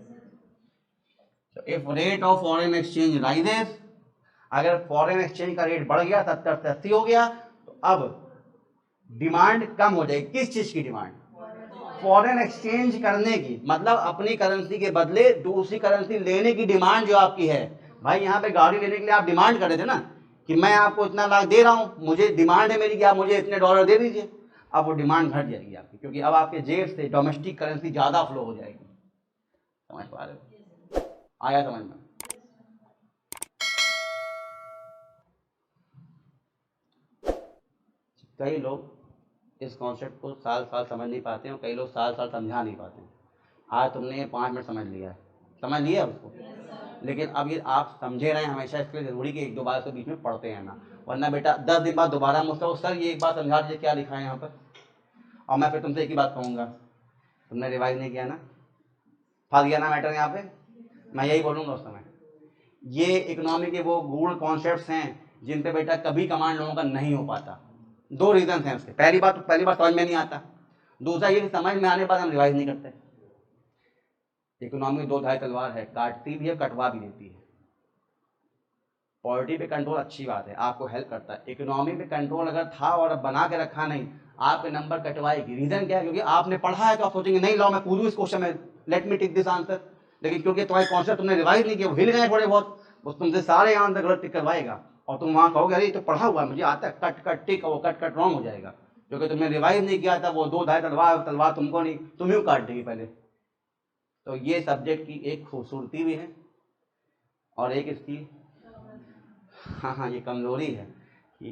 If rate of foreign exchange rises, अगर फॉरेन एक्सचेंज का रेट बढ़ गया 70 से 80 हो गया, तो अब डिमांड कम हो जाएगी। किस चीज की डिमांड, फॉरेन एक्सचेंज करने की, मतलब अपनी करेंसी के बदले दूसरी करेंसी लेने की डिमांड जो आपकी है। भाई यहाँ पे गाड़ी लेने के लिए आप डिमांड कर रहे थे ना कि मैं आपको इतना लाख दे रहा हूँ, मुझे डिमांड है मेरी कि आप मुझे इतने डॉलर दे दीजिए। अब वो डिमांड घट जाएगी आपकी, क्योंकि अब आपके जेब से डोमेस्टिक करेंसी ज्यादा फ्लो हो जाएगी। समझ पा रहे हो, आया समझ में। कई लोग इस कॉन्सेप्ट को साल साल समझ नहीं पाते हैं, और कई लोग साल साल समझा नहीं पाते हैं। आज तुमने 5 मिनट समझ लिया है, समझ लिया उसको, लेकिन अब ये आप समझे रहे हैं हमेशा, इसके लिए जरूरी कि 1-2 बार के बीच में पढ़ते हैं ना, वरना बेटा 10 दिन बाद दोबारा मुझसे सर ये एक बार समझा दीजिए क्या लिखा है यहाँ पर, और मैं फिर तुमसे एक ही बात कहूँगा, तुमने रिवाइज नहीं किया ना, फंस गया ना मैटर यहाँ पे। मैं यही बोलूँगा उस समय। ये इकोनॉमी के वो गूढ़ कॉन्सेप्ट्स हैं जिन पे बेटा कभी कमांड लोगों का नहीं हो पाता। 2 रीजन हैं उसके, पहली बात समझ में नहीं आता, दूसरा ये समझ में आने के बाद हम रिवाइज नहीं करते। इकोनॉमी 2 धारी तलवार है, काटती भी है कटवा भी देती है। पॉलिटी पे कंट्रोल अच्छी बात है, आपको हेल्प करता है। इकोनॉमी पे कंट्रोल अगर था और अब बना के रखा नहीं, आपके नंबर कटवाएगी। रीजन क्या है? क्योंकि आपने पढ़ा है तो आप सोचेंगे नहीं लाओ मैं कूदूँ इस क्वेश्चन में, let me take this answer. लेकिन क्योंकि तुम्हारे कॉन्सेप्ट तुमने रिवाइज नहीं किया, वो हिल गए थोड़े बहुत, वो तुमसे सारे आंसर गलत टिक करवाएगा और तुम वहाँ कहोगे अरे तो पढ़ा हुआ है मुझे आता है, कट कट टिक, वो कट कट रॉन्ग हो जाएगा क्योंकि तुमने रिवाइज नहीं किया था। वो दो धाए तलवार तुमको नहीं, तुम्हें काट देगी पहले। तो ये सब्जेक्ट की एक खूबसूरती भी है और एक इसकी हाँ ये कमज़ोरी है कि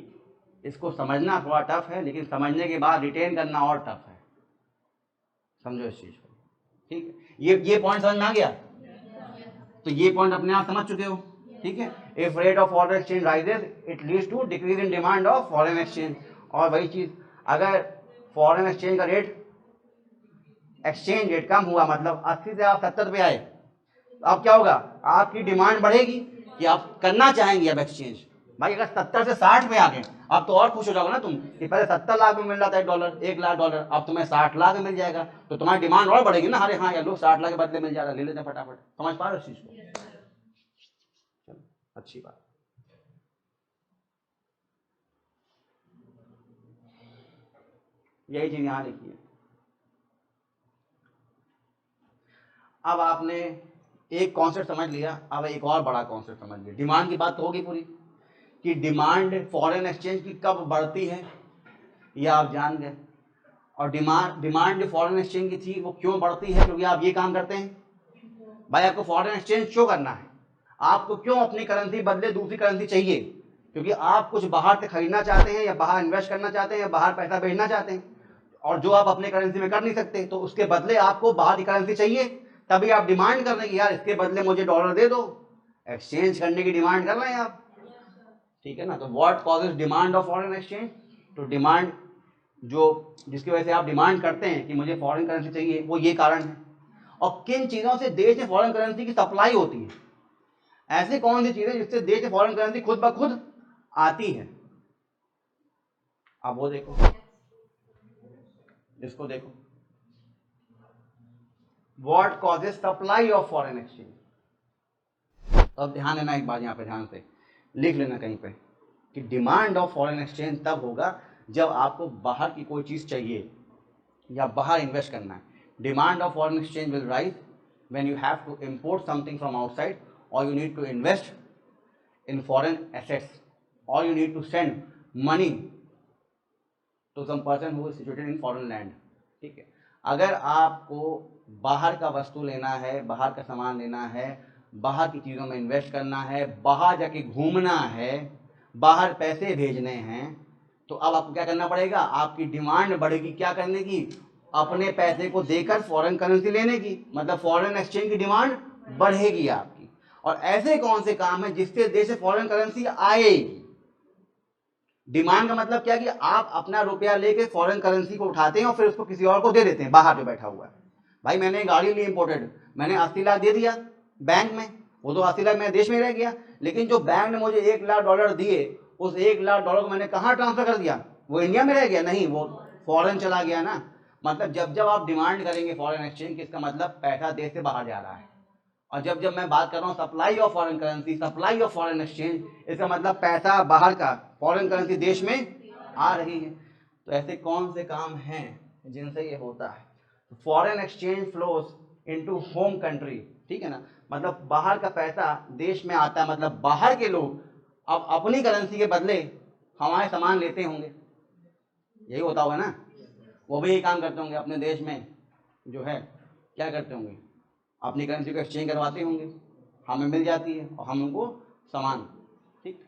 इसको समझना थोड़ा टफ है, लेकिन समझने के बाद रिटेन करना और टफ है। समझो इस चीज़ को, ठीक है? ये पॉइंट समझ में आ गया? तो ये पॉइंट अपने आप समझ चुके हो, ठीक है? If rate of foreign exchange rises it leads to decrease in demand of foreign exchange. और वही चीज़, अगर फॉरेन एक्सचेंज का रेट, एक्सचेंज रेट कम हुआ, मतलब 80 से आप 70 पे आए, तो अब क्या होगा? आपकी डिमांड बढ़ेगी कि आप करना चाहेंगे अब एक्सचेंज। भाई अगर 70 से 60 पे आ गए, अब तो और खुश हो जाओगे ना तुम कि पहले 70 लाख में मिल रहा था $1, 1 लाख डॉलर, अब तुम्हें 60 लाख में मिल जाएगा, तो तुम्हारी डिमांड और बढ़ेगी ना। अरे हाँ यार लो 60 लाख के बदले मिल जा रहा है, ले लेते हैं फटाफट। समझ पा रहे हो इस चीज को? चलो अच्छी बात। यही चीज यहाँ लिखी है। अब आपने एक कॉन्सेप्ट समझ लिया, अब एक और बड़ा कॉन्सेप्ट समझ लिया। डिमांड की बात तो होगी पूरी कि डिमांड फॉरेन एक्सचेंज की कब बढ़ती है, यह आप जान गए। और डिमांड जो फॉरेन एक्सचेंज की थी वो क्यों बढ़ती है? क्योंकि आप ये काम करते हैं। भाई आपको फॉरेन एक्सचेंज क्यों करना है? आपको क्यों अपनी करेंसी बदले दूसरी करेंसी चाहिए? क्योंकि आप कुछ बाहर से खरीदना चाहते हैं या बाहर इन्वेस्ट करना चाहते हैं या बाहर पैसा भेजना चाहते हैं, और जो आप अपने करेंसी में कर नहीं सकते, तो उसके बदले आपको बाहर की करेंसी चाहिए। तभी आप डिमांड कर रहे हैं कि यार इसके बदले मुझे डॉलर दे दो, एक्सचेंज करने की डिमांड कर रहे हैं आप, ठीक है ना? तो what causes demand of foreign exchange? तो डिमांड जो जिसकी वजह से आप डिमांड करते हैं कि मुझे फॉरेन करेंसी चाहिए, वो ये कारण है। और किन चीज़ों से देश में फॉरेन करेंसी की सप्लाई होती है? ऐसी कौन सी चीज़ें जिससे देश में फॉरेन करेंसी खुद ब खुद आती है? आप वो देखो, इसको देखो, what causes supply of foreign exchange. तो अब ध्यान देना एक बात, यहाँ पे ध्यान से लिख लेना कहीं पे कि डिमांड ऑफ फॉरेन एक्सचेंज तब होगा जब आपको बाहर की कोई चीज़ चाहिए या बाहर इन्वेस्ट करना है। Demand of foreign exchange will rise when you have to import something from outside, और you need to invest in foreign assets, और you need to send money to some person who is situated in foreign land, ठीक है? अगर आपको बाहर का वस्तु लेना है, बाहर का सामान लेना है, बाहर की चीज़ों में इन्वेस्ट करना है, बाहर जाके घूमना है, बाहर पैसे भेजने हैं, तो अब आपको क्या करना पड़ेगा? आपकी डिमांड बढ़ेगी क्या करने की? अपने पैसे को देकर फॉरेन करेंसी लेने की, मतलब फॉरेन एक्सचेंज की डिमांड बढ़ेगी आपकी। और ऐसे कौन से काम है जिससे देश से फॉरेन करेंसी आएगी? डिमांड का मतलब क्या कि आप अपना रुपया लेके फॉरेन करेंसी को उठाते हैं और फिर उसको किसी और को दे देते हैं, बाहर जो बैठा हुआ है। भाई मैंने गाड़ी ली इंपोर्टेड, मैंने 80 लाख दे दिया बैंक में, वो तो 80 लाख मेरे देश में रह गया, लेकिन जो बैंक ने मुझे 1 लाख डॉलर दिए, उस 1 लाख डॉलर को मैंने कहाँ ट्रांसफर कर दिया? वो इंडिया में रह गया? नहीं, वो फॉरेन चला गया ना। मतलब जब जब आप डिमांड करेंगे फॉरेन एक्सचेंज की, इसका मतलब पैसा देश से बाहर जा रहा है। और जब जब मैं बात कर रहा हूँ supply of foreign currency, supply of foreign exchange, इसका मतलब पैसा बाहर का, फॉरेन करेंसी देश में आ रही है। तो ऐसे कौन से काम हैं जिनसे ये होता है? Foreign exchange flows into home country, ठीक है ना? मतलब बाहर का पैसा देश में आता है, मतलब बाहर के लोग अब अपनी करेंसी के बदले हमारे सामान लेते होंगे, यही होता होगा ना? वो भी यही काम करते होंगे, अपने देश में जो है क्या करते होंगे? अपनी करेंसी को एक्सचेंज करवाते होंगे, हमें मिल जाती है और हम उनको सामान, ठीक।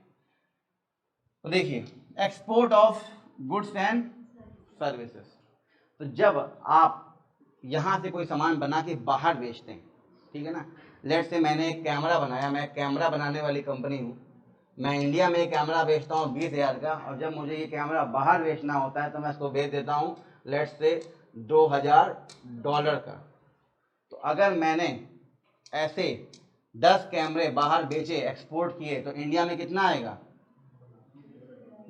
तो देखिए export of goods and services, तो जब आप यहाँ से कोई सामान बना के बाहर बेचते हैं, ठीक है ना? लेट से मैंने एक कैमरा बनाया, मैं कैमरा बनाने वाली कंपनी हूँ, मैं इंडिया में एक कैमरा बेचता हूँ 20,000 का, और जब मुझे ये कैमरा बाहर बेचना होता है तो मैं इसको बेच देता हूँ लेट से $2,000 का। तो अगर मैंने ऐसे 10 कैमरे बाहर बेचे, एक्सपोर्ट किए, तो इंडिया में कितना आएगा?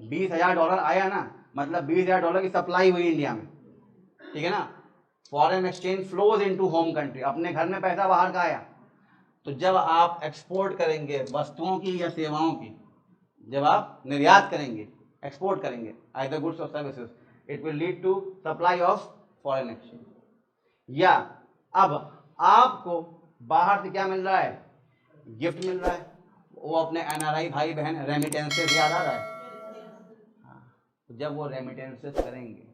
$20,000 आया ना, मतलब $20,000 की सप्लाई हुई इंडिया में, ठीक है ना? Foreign exchange flows into home country, अपने घर में पैसा बाहर का आया। तो जब आप एक्सपोर्ट करेंगे वस्तुओं की या सेवाओं की, जब आप निर्यात करेंगे, एक्सपोर्ट करेंगे आइदर गुड्स और services, it will lead to supply of foreign exchange. या अब आपको बाहर से क्या मिल रहा है, गिफ्ट मिल रहा है, वो अपने एनआरआई भाई बहन रेमिटेंसेस याद आ रहा है। हाँ, जब वो रेमिटेंसेस करेंगे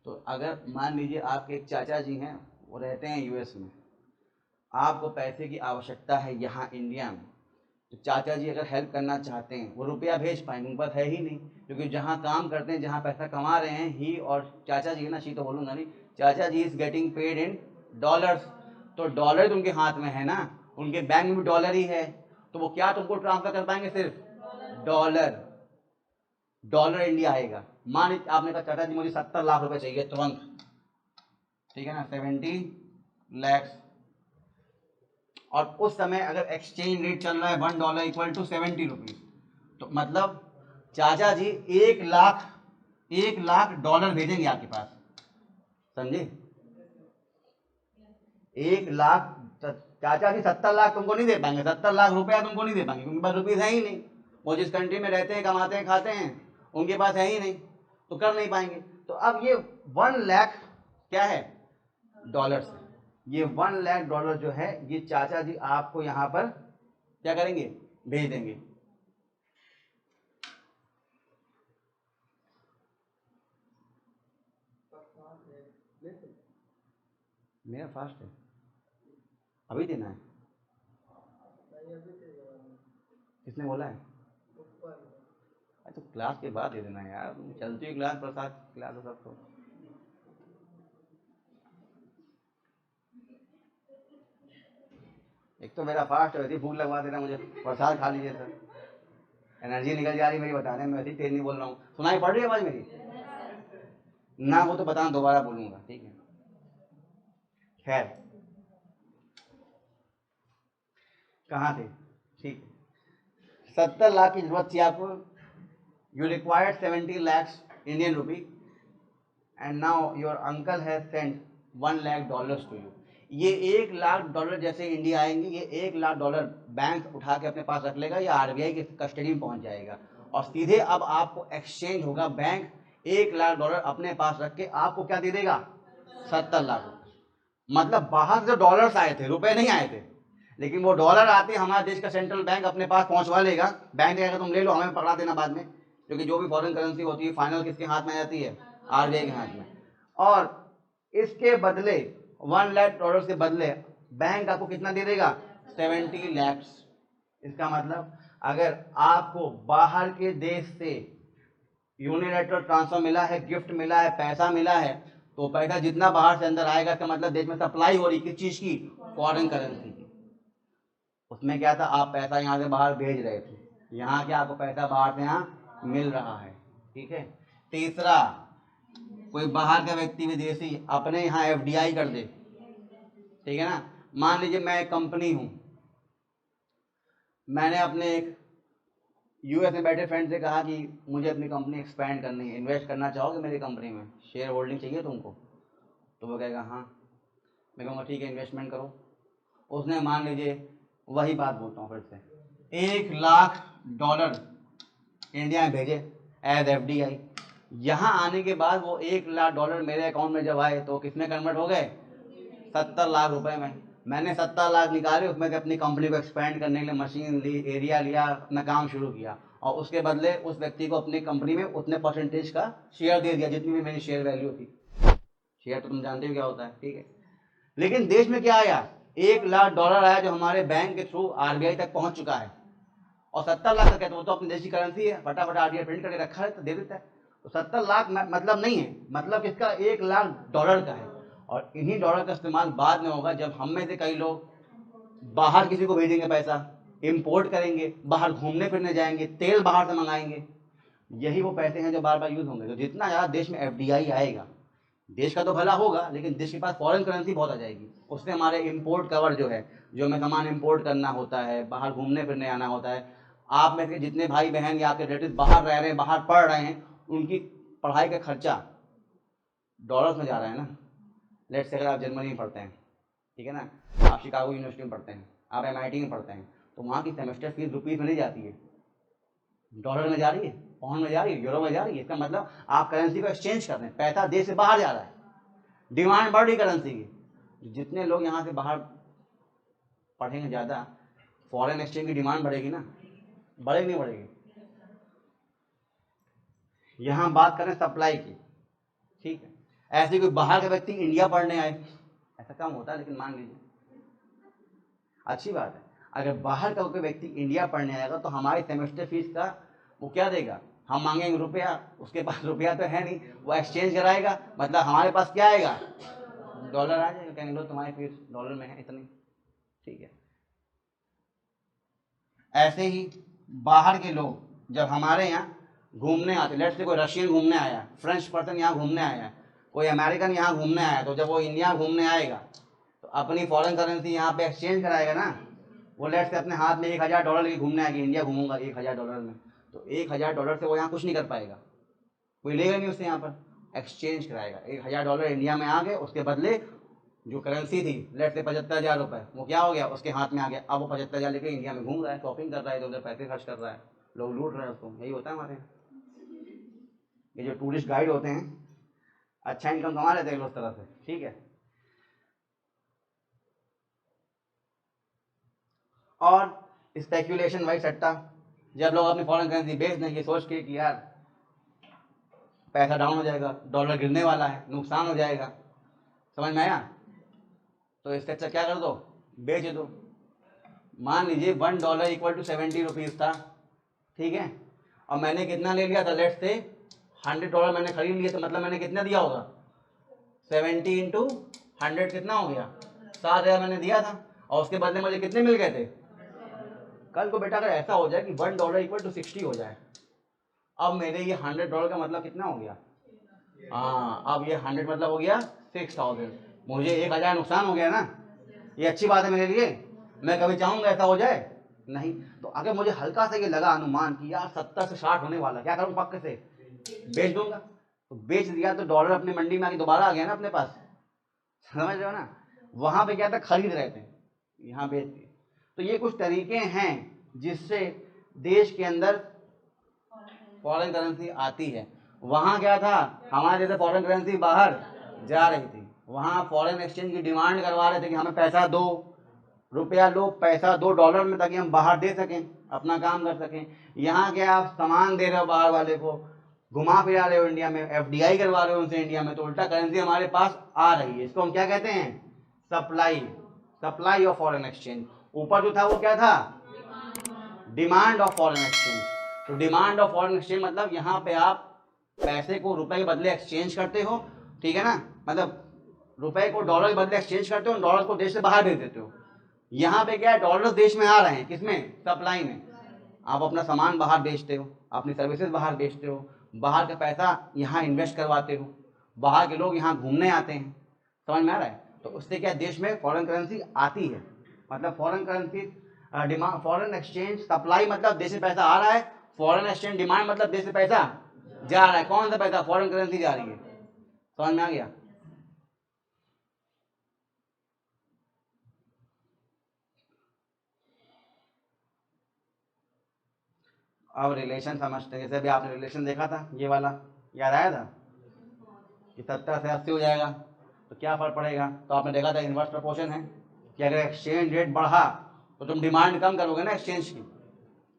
तो अगर मान लीजिए आपके एक चाचा जी हैं, वो रहते हैं यूएस में, आपको पैसे की आवश्यकता है यहाँ इंडिया में, तो चाचा जी अगर हेल्प करना चाहते हैं, वो रुपया भेज पाएंगे, उनके पास है ही नहीं, क्योंकि जहाँ काम करते हैं, जहाँ पैसा कमा रहे हैं, ही और चाचा जी, ना शी तो बोलूँगा नहीं, चाचा जी is getting paid in dollars, तो डॉलर तो उनके हाथ में है ना, उनके बैंक में भी डॉलर ही है, तो वो क्या तुमको ट्रांसफर कर पाएंगे, सिर्फ डॉलर। डॉलर इंडिया आएगा। मान लीजिए आपने कहा चाचा जी मुझे 70 लाख रुपए चाहिए तुरंत, ठीक है ना, 70 लैक्स, और उस समय अगर एक्सचेंज रेट चल रहा है $1 इक्वल टू 70 रुपीज, तो मतलब चाचा जी 1 लाख डॉलर भेजेंगे आपके पास, समझे? 1 लाख, चाचा जी 70 लाख तुमको नहीं दे पाएंगे, 70 लाख रुपया तुमको नहीं दे पाएंगे, क्योंकि पास रुपीज है ही नहीं, वो जिस कंट्री में रहते हैं, कमाते हैं, खाते हैं, उनके पास है ही नहीं, तो कर नहीं पाएंगे। तो अब ये 1 लाख क्या है, डॉलर से, ये 1 लाख डॉलर जो है, ये चाचा जी आपको यहाँ पर क्या करेंगे, भेज देंगे। मेरा फास्ट है, अभी देना है, किसने बोला है? अच्छा, क्लास के बाद दे देना यार, चलती हुई क्लास, प्रसाद क्लास सब तो। एक तो मेरा फास्ट है, वैसे भूख लगवा देना मुझे, प्रसाद खा लीजिए सर, एनर्जी निकल जा रही मेरी, बता रहे, मैं वैसे तेज नहीं बोल रहा हूँ, सुनाई पड़ रही है आवाज मेरी ना, वो तो बताना, दोबारा बोलूंगा, ठीक है। खैर, कहाँ थे, ठीक है, 70 लाख की जरूरत थी आपको, you required 70 lakhs Indian rupee, and now your uncle has sent 1 lakh dollars to you. ये 1 लाख डॉलर जैसे इंडिया आएंगे, ये 1 लाख डॉलर बैंक उठा के अपने पास रख लेगा, या आरबीआई के कस्टडी में पहुंच जाएगा, और सीधे अब आपको एक्सचेंज होगा, बैंक 1 लाख डॉलर अपने पास रख के आपको क्या दे देगा, 70 लाख। मतलब बाहर से डॉलर्स आए थे, रुपए नहीं आए थे, लेकिन वो डॉलर आते हमारा देश का सेंट्रल बैंक अपने पास पहुंचवा लेगा, बैंक कहेगा तुम ले लो, हमें पकड़ा देना बाद में, क्योंकि जो भी फॉरेन करेंसी होती है फाइनल किसके हाथ में आ जाती है, आरबीआई के हाथ में। और इसके बदले 1 लाख डॉलर के बदले बैंक आपको कितना दे देगा, 70 लैक्स। इसका मतलब अगर आपको बाहर के देश से यूनिलैटरल ट्रांसफर मिला है, गिफ्ट मिला है, पैसा मिला है, तो पैसा जितना बाहर से अंदर आएगा, इसका मतलब देश में सप्लाई हो रही किस चीज की, फॉरेन करेंसी की। उसमें क्या था, आप पैसा यहाँ से बाहर भेज रहे थे, यहाँ क्या आपको पैसा बाहर से यहाँ मिल रहा है, ठीक है। तीसरा, कोई बाहर का व्यक्ति विदेशी अपने यहाँ एफडीआई कर दे, ठीक है ना, मान लीजिए मैं एक कंपनी हूँ, मैंने अपने एक यूएस में बैठे फ्रेंड से कहा कि मुझे अपनी कंपनी एक्सपैंड करनी है, इन्वेस्ट करना चाहोगे मेरी कंपनी में, शेयर होल्डिंग चाहिए तुमको, तो वो कहेगा हाँ, मैं कहूँगा ठीक है इन्वेस्टमेंट करो। उसने मान लीजिए, वही बात बोलता हूँ फिर से, 1 लाख डॉलर इंडिया में भेजे एज एफडीआई, यहाँ आने के बाद वो 1 लाख डॉलर मेरे अकाउंट में जब आए तो किसमें कन्वर्ट हो गए, 70 लाख रुपए में। मैंने 70 लाख निकाले, उसमें से अपनी कंपनी को एक्सपेंड करने के लिए मशीन ली, एरिया लिया, अपना काम शुरू किया, और उसके बदले उस व्यक्ति को अपनी कंपनी में उतने परसेंटेज का शेयर दे दिया जितनी भी मेरी शेयर वैल्यू थी। शेयर तो तुम जानते हो क्या होता है, ठीक है। लेकिन देश में क्या आया, 1 लाख डॉलर आया जो हमारे बैंक के थ्रू आरबीआई तक पहुंच चुका है, और 70 लाख का क्या, तो वो तो अपनी देशी करेंसी है, फटाफट आरबीआई प्रिंट करके रखा है तो दे देता है। तो 70 लाख मतलब नहीं है, मतलब इसका 1 लाख डॉलर का है, और इन्हीं डॉलर का इस्तेमाल बाद में होगा जब हम में से कई लोग बाहर किसी को भेजेंगे पैसा, इंपोर्ट करेंगे, बाहर घूमने फिरने जाएंगे, तेल बाहर से मंगाएंगे, यही वो पैसे हैं जो बार बार यूज होंगे। तो जितना ज़्यादा देश में एफडीआई आएगा, देश का तो भला होगा, लेकिन देश के पास फॉरेन करेंसी बहुत आ जाएगी, उससे हमारे इंपोर्ट कवर जो है, जो हमें सामान इंपोर्ट करना होता है, बाहर घूमने फिरने आना होता है, आप में से जितने भाई बहन या आपके रिलेटिव बाहर रह रहे हैं, बाहर पढ़ रहे हैं, उनकी पढ़ाई का खर्चा डॉलर्स में जा रहा है ना। लेट्स से अगर आप जर्मनी में पढ़ते हैं, ठीक है ना, आप शिकागो यूनिवर्सिटी में पढ़ते हैं, आप एमआईटी में पढ़ते हैं, तो वहाँ की सेमेस्टर फीस रुपीज़ में नहीं जाती है, डॉलर में जा रही है, पाउंड में जा रही है, यूरो में जा रही है। इसका मतलब आप करेंसी को एक्सचेंज कर रहे हैं, पैसा देश से बाहर जा रहा है, डिमांड बढ़ रही करेंसी की। जितने लोग यहाँ से बाहर पढ़ेंगे ज़्यादा, फॉरेन एक्सचेंज की डिमांड बढ़ेगी ना, बढ़ेगी नहीं बढ़ेगी। यहाँ बात करें सप्लाई की, ठीक है। ऐसे कोई बाहर का व्यक्ति इंडिया पढ़ने आए, ऐसा कम होता है लेकिन मान लीजिए, अच्छी बात है, अगर बाहर का कोई व्यक्ति इंडिया पढ़ने आएगा तो हमारी सेमेस्टर फीस का वो क्या देगा, हम मांगेंगे रुपया, उसके पास रुपया तो है नहीं, वो एक्सचेंज कराएगा, मतलब हमारे पास क्या आएगा, डॉलर आ जाएगा, कहेंगे लो तुम्हारी फीस डॉलर में है इतनी, ठीक है। ऐसे ही बाहर के लोग जब हमारे यहाँ घूमने आते, लेट्स से कोई रशियन घूमने आया, फ्रेंच पर्सन यहाँ घूमने आया, कोई अमेरिकन यहाँ घूमने आया, तो जब वो इंडिया घूमने आएगा तो अपनी फॉरेन करेंसी यहाँ पे एक्सचेंज कराएगा ना। वो लेट्स से अपने हाथ में $1000 की घूमने आएगी, इंडिया घूमूंगा $1000 में, तो $1000 से वो यहाँ कुछ नहीं कर पाएगा, कोई लेगा नहीं उससे, यहाँ पर एक्सचेंज कराएगा। $1000 इंडिया में आ गए, उसके बदले जो करेंसी थी लेट्स से 75,000 रुपये, वो क्या हो गया, उसके हाथ में आ गया। अब वो 75,000 लेके इंडिया में घूम रहा है, शॉपिंग कर रहा है, इधर उधर पैसे खर्च कर रहा है, लोग लूट रहे हैं उसको। यही होता है हमारे यहाँ, ये जो टूरिस्ट गाइड होते हैं अच्छा इनकम कमा लेते हैं उस तरह से, ठीक है। और स्पेक्यूलेशन, वही सट्टा, जब लोग अपनी फॉरेन करेंसी बेच देंगे सोच के कि यार पैसा डाउन हो जाएगा, डॉलर गिरने वाला है, नुकसान हो जाएगा, समझ में आया, तो इससे अच्छा क्या कर दो, बेच दो। मान लीजिए $1 = 70 रुपीज़ था, ठीक है, और मैंने कितना ले लिया था, लेट्स से $100 मैंने खरीद लिया, तो मतलब मैंने कितना दिया होगा, 70 × 100 कितना हो गया, 7,000 मैंने दिया था, और उसके बदले मुझे कितने मिल गए थे। कल को बेटा अगर ऐसा हो जाए कि $1 = 60 हो जाए, अब मेरे ये $100 का मतलब कितना हो गया, हाँ, अब ये 100 मतलब हो गया 6000, मुझे 1000 नुकसान हो गया ना। ये अच्छी बात है मेरे लिए, मैं कभी चाहूँगा ऐसा हो जाए नहीं। तो अगर मुझे हल्का सा ये लगा अनुमान कि यार 70 से 60 होने वाला, क्या करूँ, पक्के से बेच दूंगा, तो बेच दिया, तो डॉलर अपनी मंडी में आके दोबारा आ गया ना अपने पास, समझ रहे हो ना। वहाँ पे क्या था, खरीद रहे थे, यहाँ बेच दिए। तो ये कुछ तरीके हैं जिससे देश के अंदर फॉरेन करेंसी आती है। वहाँ क्या था, हमारे जैसे फॉरेन करेंसी बाहर जा रही थी, वहाँ फॉरेन एक्सचेंज की डिमांड करवा रहे थे कि हमें पैसा दो, रुपया लो, पैसा दो डॉलर में, ताकि हम बाहर दे सकें, अपना काम कर सकें। यहाँ क्या आप सामान दे रहे हो बाहर वाले को, घुमा फिरा रहे हो इंडिया में, FDI करवा रहे हो उनसे इंडिया में, तो उल्टा करेंसी हमारे पास आ रही है। इसको हम क्या कहते हैं, supply, supply of foreign exchange. ऊपर जो था वो क्या था, डिमांड ऑफ फॉरेन एक्सचेंज। तो डिमांड ऑफ फॉरेन एक्सचेंज मतलब यहाँ पे आप पैसे को रुपए के बदले एक्सचेंज करते हो, ठीक है ना, मतलब रुपए को डॉलर के बदले एक्सचेंज करते हो, डॉलर को देश से बाहर भेज देते हो। यहाँ पे क्या है, डॉलर देश में आ रहे हैं, किसमें, सप्लाई में। आप अपना सामान बाहर बेचते हो, अपनी सर्विसेज बाहर बेचते हो, बाहर का पैसा यहाँ इन्वेस्ट करवाते हो, बाहर के लोग यहाँ घूमने आते हैं, समझ में आ रहा है। तो उससे क्या देश में फॉरेन करेंसी आती है, मतलब foreign currency demand, foreign exchange supply मतलब देश से पैसा आ रहा है, फॉरेन एक्सचेंज डिमांड मतलब देश से पैसा जा रहा है। कौन सा पैसा, फॉरेन करेंसी जा रही है, समझ में आ गया। अब रिलेशन समझते हैं, जैसे भी आपने रिलेशन देखा था, ये वाला याद आया था कि 70 से 80 हो जाएगा, तो क्या फर्क पड़ेगा, तो आपने देखा था इनवर्स प्रोपोर्शन है कि अगर एक्सचेंज रेट बढ़ा तो तुम डिमांड कम करोगे ना एक्सचेंज की,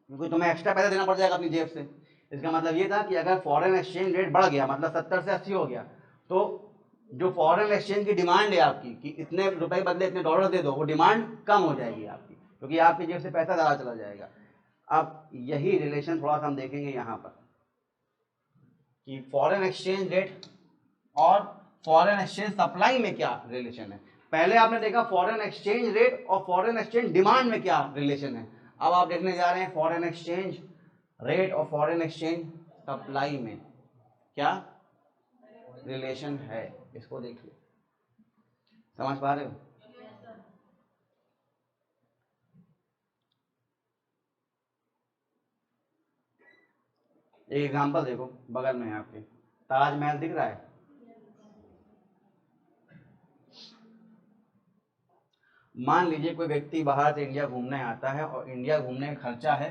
क्योंकि तुम्हें एक्स्ट्रा पैसा देना पड़ जाएगा अपनी जेब से। इसका मतलब ये था कि अगर फॉरेन एक्सचेंज रेट बढ़ गया, मतलब 70 से 80 हो गया, तो जो फॉरेन एक्सचेंज की डिमांड है आपकी कि इतने रुपए बदले इतने डॉलर दे दो, वो डिमांड कम हो जाएगी आपकी, क्योंकि आपकी जेब से पैसा ज़्यादा चला जाएगा। अब यही रिलेशन थोड़ा सा हम देखेंगे यहाँ पर कि फॉरेन एक्सचेंज रेट और फॉरेन एक्सचेंज सप्लाई में क्या रिलेशन है। पहले आपने देखा फॉरेन एक्सचेंज रेट और फॉरेन एक्सचेंज डिमांड में क्या रिलेशन है। अब आप देखने जा रहे हैं फॉरेन एक्सचेंज रेट और फॉरेन एक्सचेंज सप्लाई में क्या रिलेशन है, इसको देखिए, समझ पा रहे हो। एक एग्जांपल देखो, बगल में है आपके ताजमहल दिख रहा है, मान लीजिए कोई व्यक्ति बाहर से इंडिया घूमने आता है और इंडिया घूमने का खर्चा है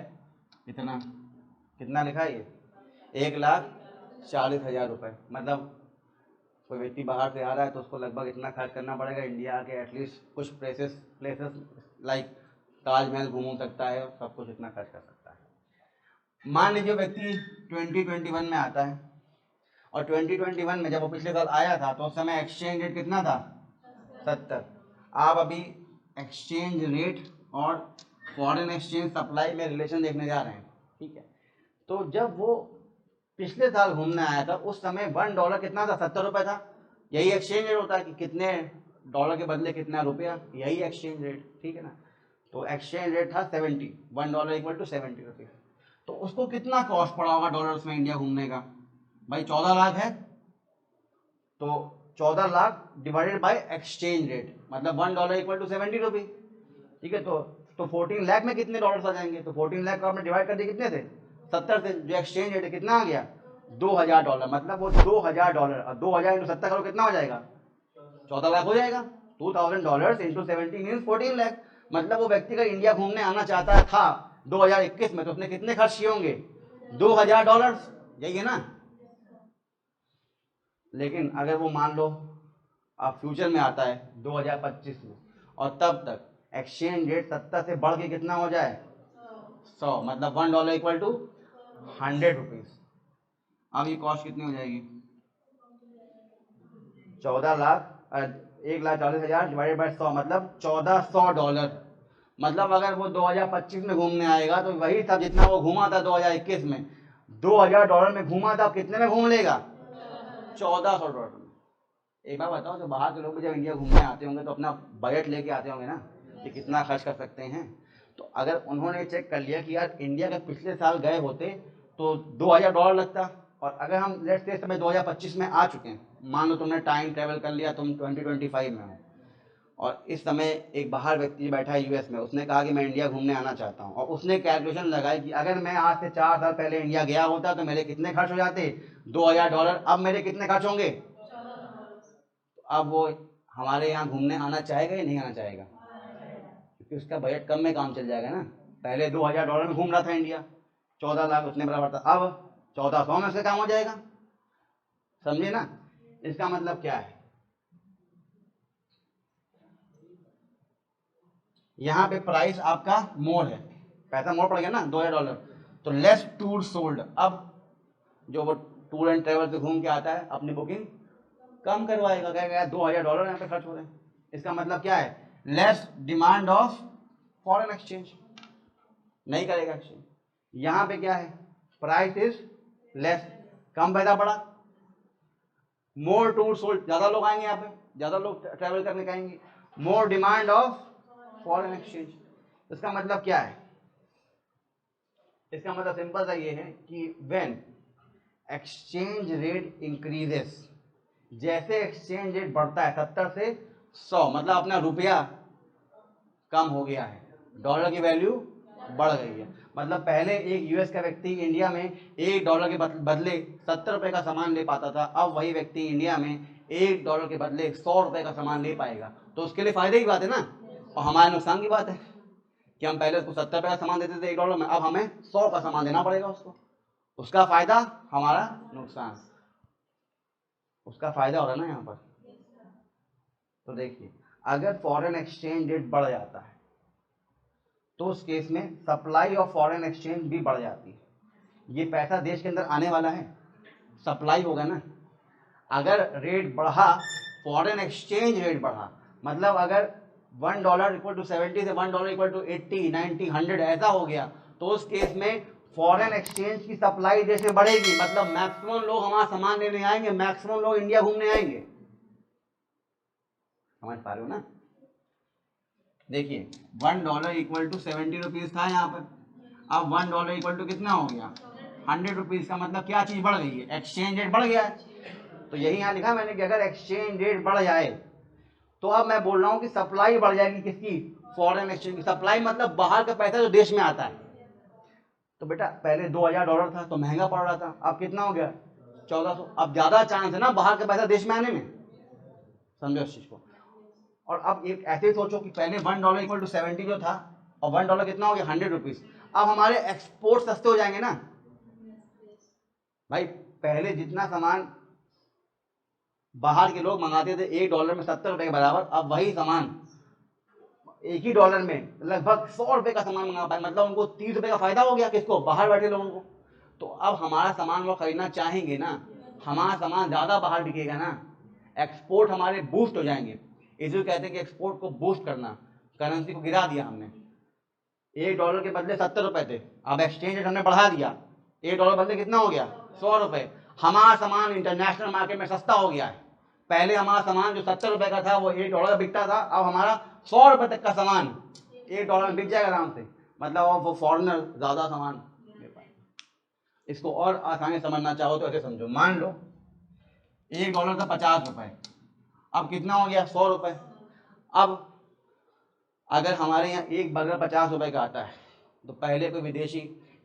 इतना, कितना लिखा है ये? 1,40,000 रुपये। मतलब कोई व्यक्ति बाहर से आ रहा है तो उसको लगभग इतना खर्च करना पड़ेगा, इंडिया के एटलीस्ट कुछ प्लेसेस लाइक ताजमहल घूम सकता है, सब कुछ इतना खर्च कर सकता है। मान लीजिए व्यक्ति 2021 में आता है, और 2021 में जब वो पिछले साल आया था तो उस समय एक्सचेंज रेट कितना था? 70। आप अभी एक्सचेंज रेट और फॉरेन एक्सचेंज सप्लाई में रिलेशन देखने जा रहे हैं, ठीक है? तो जब वो पिछले साल घूमने आया था उस समय $1 कितना था? 70 रुपये था। यही एक्सचेंज रेट होता है कि कितने डॉलर के बदले कितना रुपया, यही एक्सचेंज रेट, ठीक है ना? तो एक्सचेंज रेट था 70, $1 = 70 रुपये। तो उसको कितना कॉस्ट पड़ा होगा डॉलर्स में इंडिया घूमने का? भाई 14 लाख है, तो 14 lakh divided by exchange rate, मतलब $1 = 70 रुपये, ठीक है? तो 14 लाख में कितने डॉलर्स आ जाएंगे? तो 14 लाख को आपने डिवाइड कर दिया कितने से? 70 से। जो एक्सचेंज रेट है कितना आ गया? $2,000। मतलब वो $2,000, और 2,000 × 70 करो कितना हो जाएगा? 14 लाख हो जाएगा। $2,000 × 70 मीन्स 14 लाख। मतलब वो व्यक्ति अगर इंडिया घूमने आना चाहता था 2021 में तो उसने कितने खर्च किए होंगे? $2,000, यही है ना? लेकिन अगर वो मान लो अब फ्यूचर में आता है 2025 में, और तब तक एक्सचेंज रेट 70 से बढ़ के कितना हो जाए? 100, मतलब $1 = 100 रुपीज। अब ये कॉस्ट कितनी हो जाएगी? 14 लाख 1,40,000 डिवाइडेड बाय 100, मतलब $1,400। मतलब अगर वो 2025 में घूमने आएगा तो वही सब जितना वो घूमा था 2021 में, $2,000 में घूमा था, कितने में घूम लेगा? $1,400 में। एक बार बताओ, जो बाहर के लोग जब इंडिया घूमने आते होंगे तो अपना बजट लेके आते होंगे ना कि कितना खर्च कर सकते हैं। तो अगर उन्होंने चेक कर लिया कि यार इंडिया के पिछले साल गए होते तो $2,000 लगता, और अगर हम लेट्स से इस समय 2025 में आ चुके हैं, मान लो तुमने टाइम ट्रेवल कर लिया, तुम 2025 में हो, और इस समय एक बाहर व्यक्ति बैठा है यूएस में, उसने कहा कि मैं इंडिया घूमने आना चाहता हूँ, और उसने कैलकुलेशन लगाई कि अगर मैं आज से 4 साल पहले इंडिया गया होता तो मेरे कितने खर्च हो जाते? $2,000। अब मेरे कितने खर्च होंगे? अब वो हमारे यहाँ घूमने आना चाहेगा या नहीं आना चाहेगा? क्योंकि उसका बजट कम में काम चल जाएगा ना। पहले $2,000 में घूम रहा था इंडिया, 14 लाख उतने बराबर था, अब 1400 में से काम हो जाएगा। समझे ना? इसका मतलब क्या है? यहाँ पे प्राइस आपका मोर है, पैसा मोर पड़ गया ना $2,000, तो लेस टूर सोल्ड। अब जो वो टूर एंड ट्रेवल से घूम के आता है अपनी बुकिंग कम करवाएगा, कहेगा $2,000 यहाँ पे खर्च हो रहे हैं। इसका मतलब क्या है? Less demand of foreign exchange, नहीं करेगा एक्सचेंज। यहाँ पे क्या है? प्राइस इज लेस, कम पैसा पड़ा, मोर टूर सोल्ड, ज्यादा लोग आएंगे यहाँ पे, ज्यादा लोग ट्रेवल करने के आएंगे, more demand of foreign exchange. इसका मतलब क्या है? इसका मतलब सिंपल सा ये है कि व्हेन एक्सचेंज रेट इंक्रीजेस, जैसे एक्सचेंज रेट बढ़ता है 70 से 100, मतलब अपना रुपया कम हो गया है, डॉलर की वैल्यू बढ़ गई है। मतलब पहले एक यूएस का व्यक्ति इंडिया में $1 के बदले 70 रुपए का सामान ले पाता था, अब वही व्यक्ति इंडिया में $1 के बदले 100 रुपए का सामान ले पाएगा। तो उसके लिए फायदे की बात है ना, और हमारे नुकसान की बात है कि हम पहले उसको 70 रुपए का सामान देते थे $1 में, अब हमें 100 का सामान देना पड़ेगा उसको। उसका फायदा, हमारा नुकसान। उसका फायदा हो रहा है ना यहाँ पर। तो देखिए, अगर फॉरेन एक्सचेंज रेट बढ़ जाता है तो उस केस में सप्लाई ऑफ फॉरेन एक्सचेंज भी बढ़ जाती है। ये पैसा देश के अंदर आने वाला है, सप्लाई होगा ना। अगर रेट बढ़ा, फॉरेन एक्सचेंज रेट बढ़ा, मतलब अगर $1 = 70 से $1 = 80, 90, 100 ऐसा हो गया, तो उस केस में फॉरेन एक्सचेंज की सप्लाई देश में बढ़ेगी, मतलब मैक्सिमम लोग हमारा सामान लेने आएंगे, मैक्सिमम लोग इंडिया घूमने आएंगे। समझ पा रहे हो ना? देखिए $1 = 70 रुपीज था यहाँ पर, अब $1 = कितना हो गया? 100 रुपीज। का मतलब क्या चीज बढ़ गई है? एक्सचेंज रेट बढ़ गया है। तो यही यहाँ लिखा मैंने कि अगर एक्सचेंज रेट बढ़ जाए तो अब मैं बोल रहा हूँ कि सप्लाई बढ़ जाएगी, किसकी? फॉरेन एक्सचेंज की सप्लाई, मतलब बाहर का पैसा जो देश में आता है। तो बेटा पहले $2,000 था तो महंगा पड़ रहा था, अब कितना हो गया? 1400। अब ज्यादा चांस है ना बाहर का पैसा देश में आने में, समझो इस चीज को। और अब एक ऐसे ही सोचो कि पहले $1 = 70 जो था, और $1 कितना हो गया? 100 रुपीज। अब हमारे एक्सपोर्ट सस्ते हो जाएंगे ना, भाई पहले जितना सामान बाहर के लोग मंगाते थे $1 में 70 रुपए के बराबर, अब वही सामान $1 में लगभग 100 रुपए का सामान मंगा पाए, मतलब उनको 30 रुपए का फायदा हो गया, किसको? बाहर बैठे लोगों को। तो अब हमारा सामान वो खरीदना चाहेंगे ना, हमारा सामान ज्यादा बाहर बिकेगा ना, एक्सपोर्ट हमारे बूस्ट हो जाएंगे। इसलिए कहते हैं कि एक्सपोर्ट को बूस्ट करना, करेंसी को गिरा दिया हमने। $1 के बदले 70 रुपए थे, अब एक्सचेंज रेट हमने बढ़ा दिया, $1 बदले कितना हो गया? 100 रुपए। हमारा सामान इंटरनेशनल मार्केट में सस्ता हो गया है। पहले हमारा सामान जो 70 रुपए का था वो $1 का बिकता था, अब हमारा 100 रुपए तक का सामान $1 में बिक जाएगा आराम से, मतलब वो फॉरनर ज्यादा सामान ले पाए। इसको और आसानी समझना चाहो तो ऐसे समझो, मान लो $1 था 50 रुपए, अब कितना हो गया? 100 रुपए। अब अगर हमारे यहाँ एक बर्गर 50 रुपए का आता है, तो पहले कोई विदेशी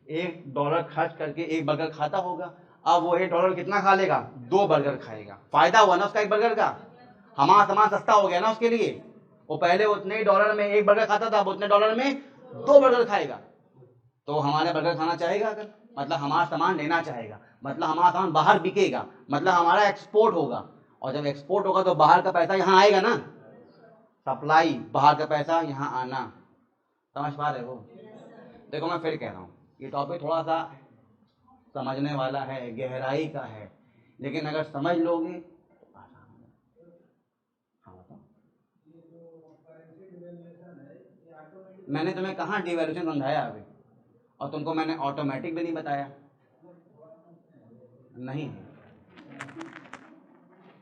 $1 खर्च करके एक बर्गर खाता होगा, अब वो $1 कितना खा लेगा? 2 बर्गर खाएगा। फायदा हुआ ना उसका एक बर्गर का, हमारा सामान सस्ता हो गया ना उसके लिए। वो पहले उतने ही डॉलर में एक बर्गर खाता था, अब उतने डॉलर में 2 बर्गर खाएगा। तो हमारे बर्गर खाना चाहेगा अगर, मतलब हमारा सामान लेना चाहेगा, मतलब हमारा सामान बाहर बिकेगा, मतलब हमारा एक्सपोर्ट होगा। और जब एक्सपोर्ट होगा तो बाहर का पैसा यहाँ आएगा ना, सप्लाई, बाहर का पैसा यहाँ आना। समझ पा रहे हो? देखो मैं फिर कह रहा हूँ, ये टॉपिक थोड़ा सा समझने वाला है, गहराई का है, लेकिन अगर समझ लोगे तो आसान है। हाँ बताओ, मैंने तुम्हें कहाँ डिवैल्यूएशन समझाया अभी? और तुमको मैंने ऑटोमेटिक भी नहीं बताया, नहीं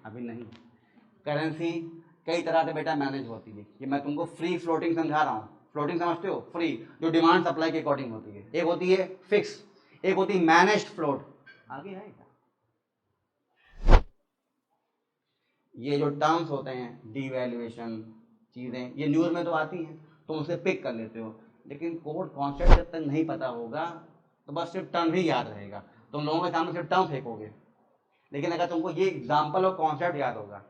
अभी नहीं। करेंसी कई तरह से बेटा मैनेज होती है, ये मैं तुमको फ्री फ्लोटिंग समझा रहा हूँ। फ्लोटिंग समझते हो? फ्री, जो डिमांड सप्लाई के अकॉर्डिंग होती है। एक होती है फिक्स, एक होती है मैनेज्ड फ्लोट। आगे है क्या? ये जो टर्म्स होते हैं, डिवैल्यूएशन चीजें, ये न्यूज में तो आती हैं, तुम उसे पिक कर लेते हो, लेकिन कोड कॉन्सेप्ट जब तक नहीं पता होगा तो बस सिर्फ टर्म ही याद रहेगा, तुम लोगों के सामने सिर्फ टर्म फेंकोगे। लेकिन अगर तुमको ये एग्जाम्पल और कॉन्सेप्ट याद होगा,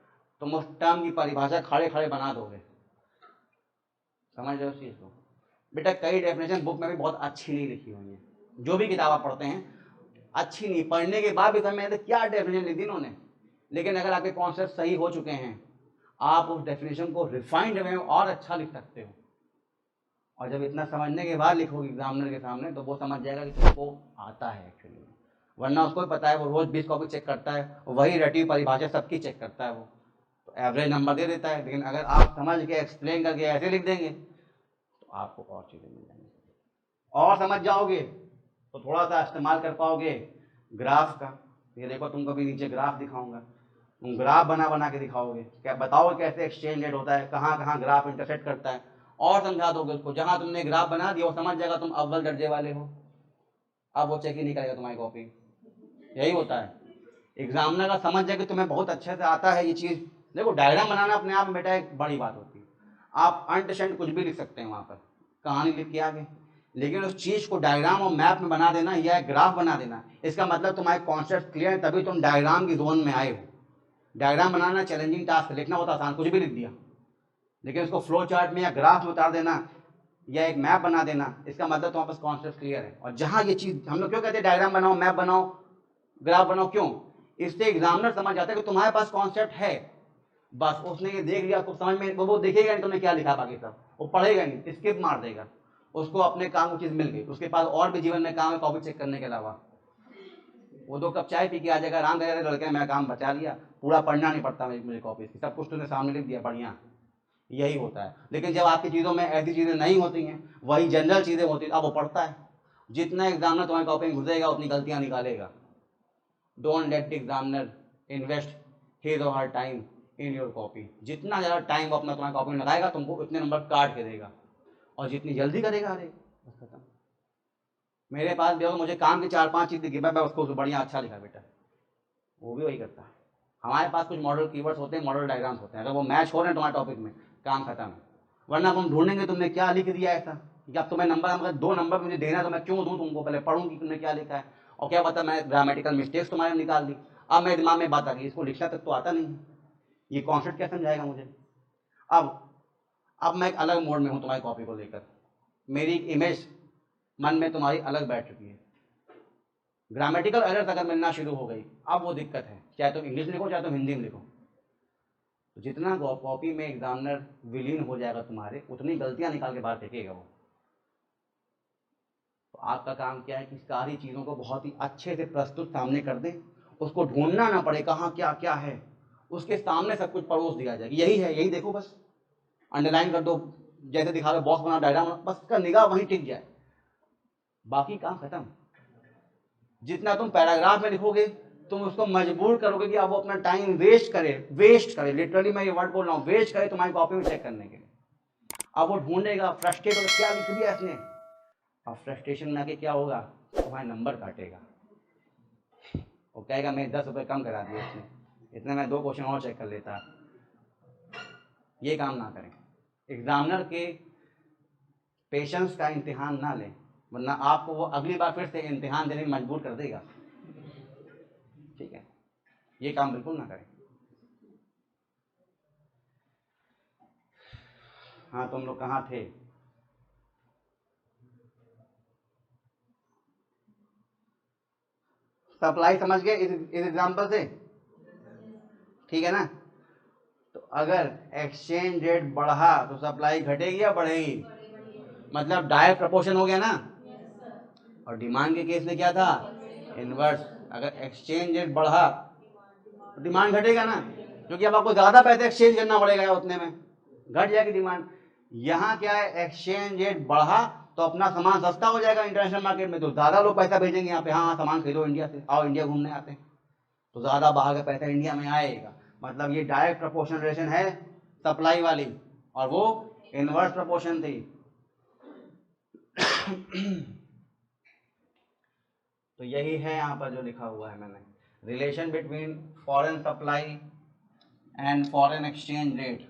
तुम उस टर्म की परिभाषा खड़े खड़े बना दोगे। समझ रहे हो उस चीज को? बेटा कई डेफिनेशन बुक में भी बहुत अच्छी नहीं लिखी हुई है, जो भी किताब आप पढ़ते हैं अच्छी नहीं, पढ़ने के बाद भी समझ में आता क्या डेफिनेशन लिख दी इन्होंने। लेकिन अगर आपके कॉन्सेप्ट सही हो चुके हैं, आप उस डेफिनेशन को रिफाइंड वे में और अच्छा लिख सकते हो। और जब इतना समझने के बाद लिखोगे एग्जामिनर के सामने, तो वो समझ जाएगा कि तुमको आता है एक्चुअली। वरना उसको भी पता है, वो रोज 20 कॉपी चेक करता है, वही रटी परिभाषा सबकी चेक करता है, वो तो एवरेज नंबर दे देता है। लेकिन अगर आप समझ के एक्सप्लेन करके ऐसे लिख देंगे तो आपको और चीज़ें मिल जाएंगी, और समझ जाओगे, तो थोड़ा सा इस्तेमाल कर पाओगे ग्राफ का। ये देखो तुमको भी नीचे ग्राफ दिखाऊंगा, तुम ग्राफ बना बना के दिखाओगे, क्या बताओगे कैसे एक्सचेंज रेट होता है, कहाँ कहाँ ग्राफ इंटरसेक्ट करता है, और समझा दोगे उसको। जहाँ तुमने ग्राफ बना दिया वो समझ जाएगा तुम अव्वल दर्जे वाले हो, अब वो चेक ही नहीं करेगा तुम्हारी कॉपी। यही होता है, एग्जामिनर का समझ जाए कि तुम्हें बहुत अच्छे से आता है ये चीज़। देखो डायग्राम बनाना अपने आप में बेटा एक बड़ी बात होती है, आप अंट कुछ भी लिख सकते हैं वहाँ पर, कहानी लिख के आगे, लेकिन उस चीज़ को डायग्राम और मैप में बना देना या एक ग्राफ बना देना, इसका मतलब तुम्हारे कॉन्सेप्ट क्लियर है, तभी तुम डायग्राम की जोन में आए हो। डायग्राम बनाना चैलेंजिंग टास्क, लिखना होता आसान, कुछ भी लिख दिया, लेकिन उसको फ्लो चार्ट में या ग्राफ में उतार देना या एक मैप बना देना, इसका मतलब तुम्हारे पास कॉन्सेप्ट क्लियर है। और जहाँ ये चीज़ हम लोग क्यों कहते हैं डायग्राम बनाओ, मैप बनाओ, ग्राफ बनाओ, क्यों? इससे एग्जामिनर समझ जाता है कि तुम्हारे पास कॉन्सेप्ट है, बस उसने ये देख लिया, उसको समझ में, वो देखेगा नहीं तुमने क्या लिखा, बाकी सब वो पढ़ेगा नहीं, स्किप मार देगा, उसको अपने काम की चीज़ मिल गई, उसके पास और भी जीवन में काम है कॉपी चेक करने के अलावा। वो 2 कप चाय पी के आ जाएगा, आराम करेगा, लड़के मेरा काम बचा लिया, पूरा पढ़ना नहीं पड़ता मुझे कॉपी की, सब कुछ तुमने सामने लिख दिया, बढ़िया। यही होता है। लेकिन जब आपकी चीज़ों में ऐसी चीज़ें नहीं होती हैं, वही जनरल चीज़ें होती हैं, अब वो पढ़ता है। जितना एग्जामिनर तुम्हारी कॉपी में घुसेगा उतनी गलतियाँ निकालेगा। Don't let the examiner invest his और हर टाइम इन योर कॉपी। जितना ज़्यादा टाइम वो अपना तुम्हारी कॉपी में लगाएगा, तुमको उतने नंबर काट के देगा, और जितनी जल्दी करेगा, अरे बस खत्म। मेरे पास भी होगा, मुझे काम की 4-5 चीज़ दिखी, मैं उसको बढ़िया अच्छा लिखा बेटा, वो भी वही करता है। हमारे पास कुछ मॉडल कीवर्ड्स होते हैं, मॉडल डायग्राम्स होते हैं, अगर वो मैच हो रहे हैं तुम्हारे टॉपिक में, काम खत्म है। वरना हम ढूंढेंगे तुमने क्या लिख दिया ऐसा, कि अब तुम्हें नंबर, अगर 2 नंबर मुझे देना तो मैं क्यों दूँ तुमको, पहले पढ़ूँ कि तुमने क्या लिखा है, और क्या पता मैं ग्रामेटिकल मिस्टेक्स तुम्हारे निकाल दी। अब मेरे दिमाग में बात आ गई, इसको लिखना तक तो आता नहीं है, ये कॉन्सेप्ट क्या समझाएगा मुझे। अब मैं एक अलग मोड में हूँ तुम्हारी कॉपी को लेकर, मेरी इमेज मन में तुम्हारी अलग बैठ चुकी है, ग्रामेटिकल एरर्स अगर मिलना शुरू हो गई, अब वो दिक्कत है, चाहे तुम इंग्लिश लिखो चाहे तुम हिंदी में लिखो। तो जितना कॉपी में एग्जामिनर विलीन हो जाएगा तुम्हारे, उतनी गलतियां निकाल के बाहर फेंकेगा वो। तो आपका काम क्या है कि सारी चीज़ों को बहुत ही अच्छे से प्रस्तुत सामने कर दें, उसको ढूंढना ना पड़े कहाँ क्या क्या है, उसके सामने सब कुछ परोस दिया जाए, यही है, यही देखो बस, अंडरलाइन कर दो, जैसे दिखा दो, बॉक्स बना, डायग्राम, बस का निगाह वहीं टिक जाए, बाकी काम खत्म। जितना तुम पैराग्राफ में लिखोगे, तुम उसको मजबूर करोगे कि अब वो अपना टाइम वेस्ट करे, लिटरली मैं ये वर्ड बोल रहा हूँ, वेस्ट करे तुम्हारी कॉपी में चेक करने के लिए। अब वो ढूंढेगा, फ्रस्ट्रेट होगा, क्या लिख दिया इसने, अब फ्रस्ट्रेशन में आके क्या होगा, तुम्हारे नंबर काटेगा, वो कहेगा मैं 10 रुपये कम करा दिए इसने, इतने में 2 क्वेश्चन और चेक कर लेता। ये काम ना करें, एग्जामिनर के पेशेंस का इम्तिहान ना लें, वरना आपको वो अगली बार फिर से इम्तिहान देने में मजबूर कर देगा। ठीक है, ये काम बिल्कुल ना करें। हाँ, तुम लोग कहाँ थे? सप्लाई समझ गए इस एग्जाम्पल से? ठीक है ना? तो अगर एक्सचेंज रेट बढ़ा तो सप्लाई घटेगी या बढ़ेगी? मतलब डायरेक्ट प्रोपोर्शन हो गया ना। और डिमांड के केस में क्या था, इनवर्स। अगर एक्सचेंज रेट बढ़ा तो डिमांड घटेगा ना, क्योंकि अब आपको ज्यादा पैसे एक्सचेंज करना पड़ेगा, उतने में घट जाएगी डिमांड। यहाँ क्या है, एक्सचेंज रेट बढ़ा तो अपना सामान सस्ता हो जाएगा इंटरनेशनल मार्केट में, तो ज्यादा लोग पैसा भेजेंगे यहाँ पे, हाँ सामान खरीदो इंडिया से, आओ इंडिया घूमने आते हैं, तो ज्यादा बाहर का पैसा इंडिया में आएगा। मतलब ये डायरेक्ट प्रोपोर्शन रिलेशन है सप्लाई वाली, और वो इनवर्स प्रोपोर्शन थी। तो यही है यहाँ पर जो लिखा हुआ है मैंने, relation between foreign supply and foreign exchange rate.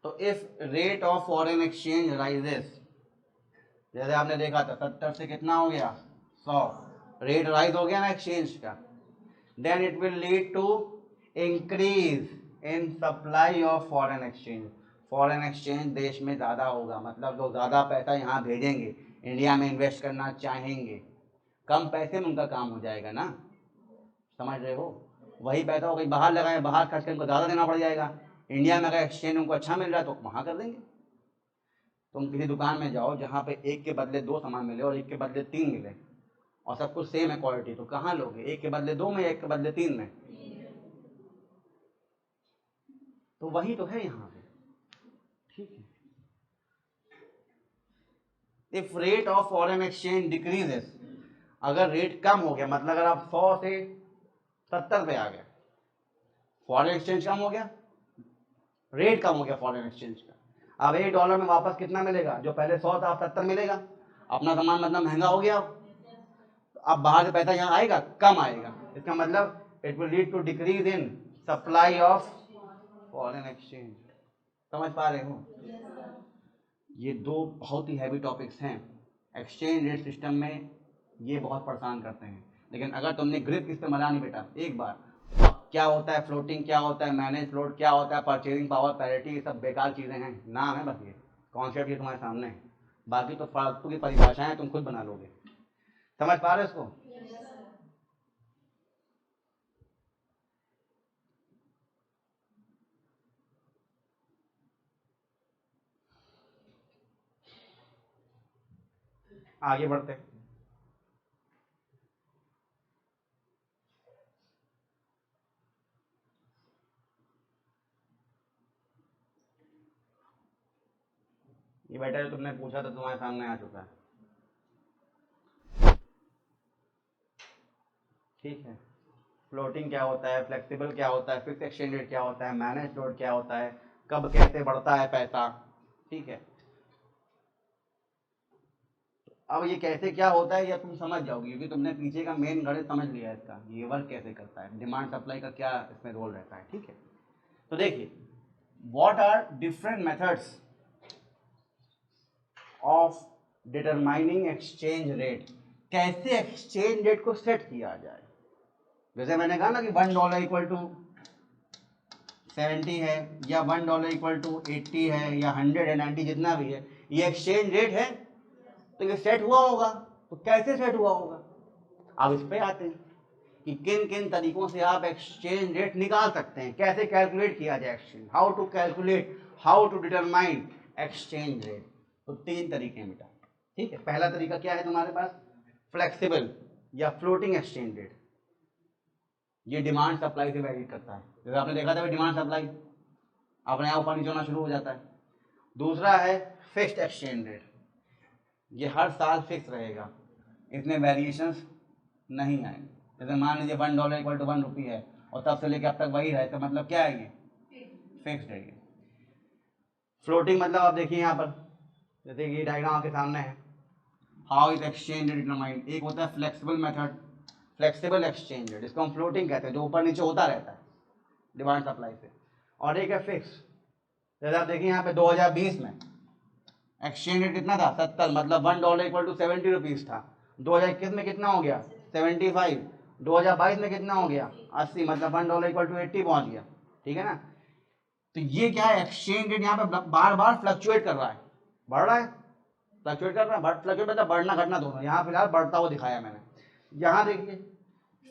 तो if rate of foreign exchange rises, जैसे आपने देखा था 70 से कितना हो गया 100, रेट राइज हो गया ना एक्सचेंज का, then it will lead to increase in supply of foreign exchange. Foreign exchange देश में ज़्यादा होगा, मतलब लोग ज़्यादा पैसा यहाँ भेजेंगे, इंडिया में इन्वेस्ट करना चाहेंगे, कम पैसे में उनका काम हो जाएगा ना, समझ रहे हो? वही पैसा हो, कहीं बाहर लगाए, बाहर खर्च करके उनको ज़्यादा देना पड़ जाएगा। इंडिया में अगर एक्सचेंज उनको अच्छा मिल रहा है तो वहाँ कर देंगे। तुम किसी दुकान में जाओ जहाँ पे 1 के बदले 2 सामान मिले और 1 के बदले 3 मिले और सब कुछ सेम है क्वालिटी, तो कहाँ लोगे, 1 के बदले 2 में, 1 के बदले 3 में? तो वही तो है यहाँ पे। ठीक है, if rate of foreign exchange decreases, अगर रेट कम हो गया, मतलब अगर आप 100 से 70 पे आ गए, फॉरेन एक्सचेंज कम हो गया, रेट कम हो गया फॉरेन एक्सचेंज का, अब $1 में वापस कितना मिलेगा, जो पहले 100 था अब 70 मिलेगा, अपना सामान मतलब महंगा हो गया, अब बाहर से पैसा यहाँ आएगा, कम आएगा, इसका मतलब it will lead to decrease in supply of foreign exchange. समझ पा रहे हो? ये 2 बहुत ही हैवी टॉपिक्स हैं एक्सचेंज रेट सिस्टम में, ये बहुत परेशान करते हैं, लेकिन अगर तुमने ग्रिप इस पर बनानी बेटा एक बार, क्या होता है फ्लोटिंग, क्या होता है मैनेज फ्लोट, क्या होता है परचेजिंग पावर पैरिटी, ये सब बेकार चीज़ें हैं, नाम है बस, ये कॉन्सेप्ट ये तुम्हारे सामने है, बाकी तो फालतू की परिभाषाएं तुम खुद बना लोगे। समझ पा रहे हो इसको? आगे बढ़ते हैं। ये बेटा जो तुमने पूछा था तुम्हारे सामने आ चुका है। ठीक है, फ्लोटिंग क्या होता है, फ्लेक्सिबल क्या होता है, फिक्स एक्सचेंज रेट क्या होता है, मैनेज फ्लोट क्या होता है, कब कैसे बढ़ता है पैसा। ठीक है, अब ये कैसे क्या होता है ये तुम समझ जाओगे, क्योंकि तुमने पीछे का मेन गणित समझ लिया है इसका, ये वर्क कैसे करता है, डिमांड सप्लाई का क्या इसमें रोल रहता है। ठीक है, तो देखिए, what are different methods of determining exchange rate, कैसे एक्सचेंज रेट को सेट किया जाए। जैसे मैंने कहा ना कि $1 इक्वल टू 70 है, या $1 इक्वल टू 80 है, या 100 है, 90, जितना भी है, ये एक्सचेंज रेट है, तो ये सेट हुआ होगा। तो कैसे सेट हुआ होगा, अब इस पे आते हैं कि किन किन तरीकों से आप एक्सचेंज रेट निकाल सकते हैं, कैसे कैलकुलेट किया जाए exchange, how to calculate, how to determine exchange rate. तो 3 तरीके हैं बेटा, ठीक है। पहला तरीका क्या है तुम्हारे पास, फ्लेक्सिबल या फ्लोटिंग एक्सचेंज रेट। ये डिमांड सप्लाई से वेरी करता है, जैसे आपने देखा था डिमांड सप्लाई अपने यहाँ ऊपर नीचे होना शुरू हो जाता है। दूसरा है फिक्स्ड एक्सचेंज रेट, ये हर साल फिक्स रहेगा, इसमें वेरिएशंस नहीं आएंगे। जैसे मान लीजिए $1 इक्वल टू 1 रुपी है और तब से लेकर अब तक वही है, तो मतलब क्या है, ये फिक्स्ड है। ये फ्लोटिंग मतलब आप देखिए यहाँ पर, जैसे ये डायग्राम आपके सामने है, how is exchange rate determined. एक होता है flexible method, flexible exchange rate, जिसको हम फ्लोटिंग कहते हैं, जो ऊपर नीचे होता रहता है डिमांड सप्लाई से। और एक है फिक्स, जैसे आप देखिए यहाँ पे 2020 में एक्सचेंज रेट कितना था, 70, मतलब $1 इक्वल टू 70 रुपीज़ था। 2021 में कितना हो गया, 75। 2022 में कितना हो गया, 80, मतलब $1 इक्वल टू 80 पहुंच गया, ठीक है ना। तो ये क्या है, एक्सचेंज रेट यहाँ पे बार बार फ्लक्चुएट कर रहा है, बढ़ रहा है, फ्लक्चुएट कर रहा है, फ्लक्चुएट मतलब बढ़ना घटना दोनों। यहाँ फिलहाल बढ़ता हुआ दिखाया मैंने। यहाँ देखिए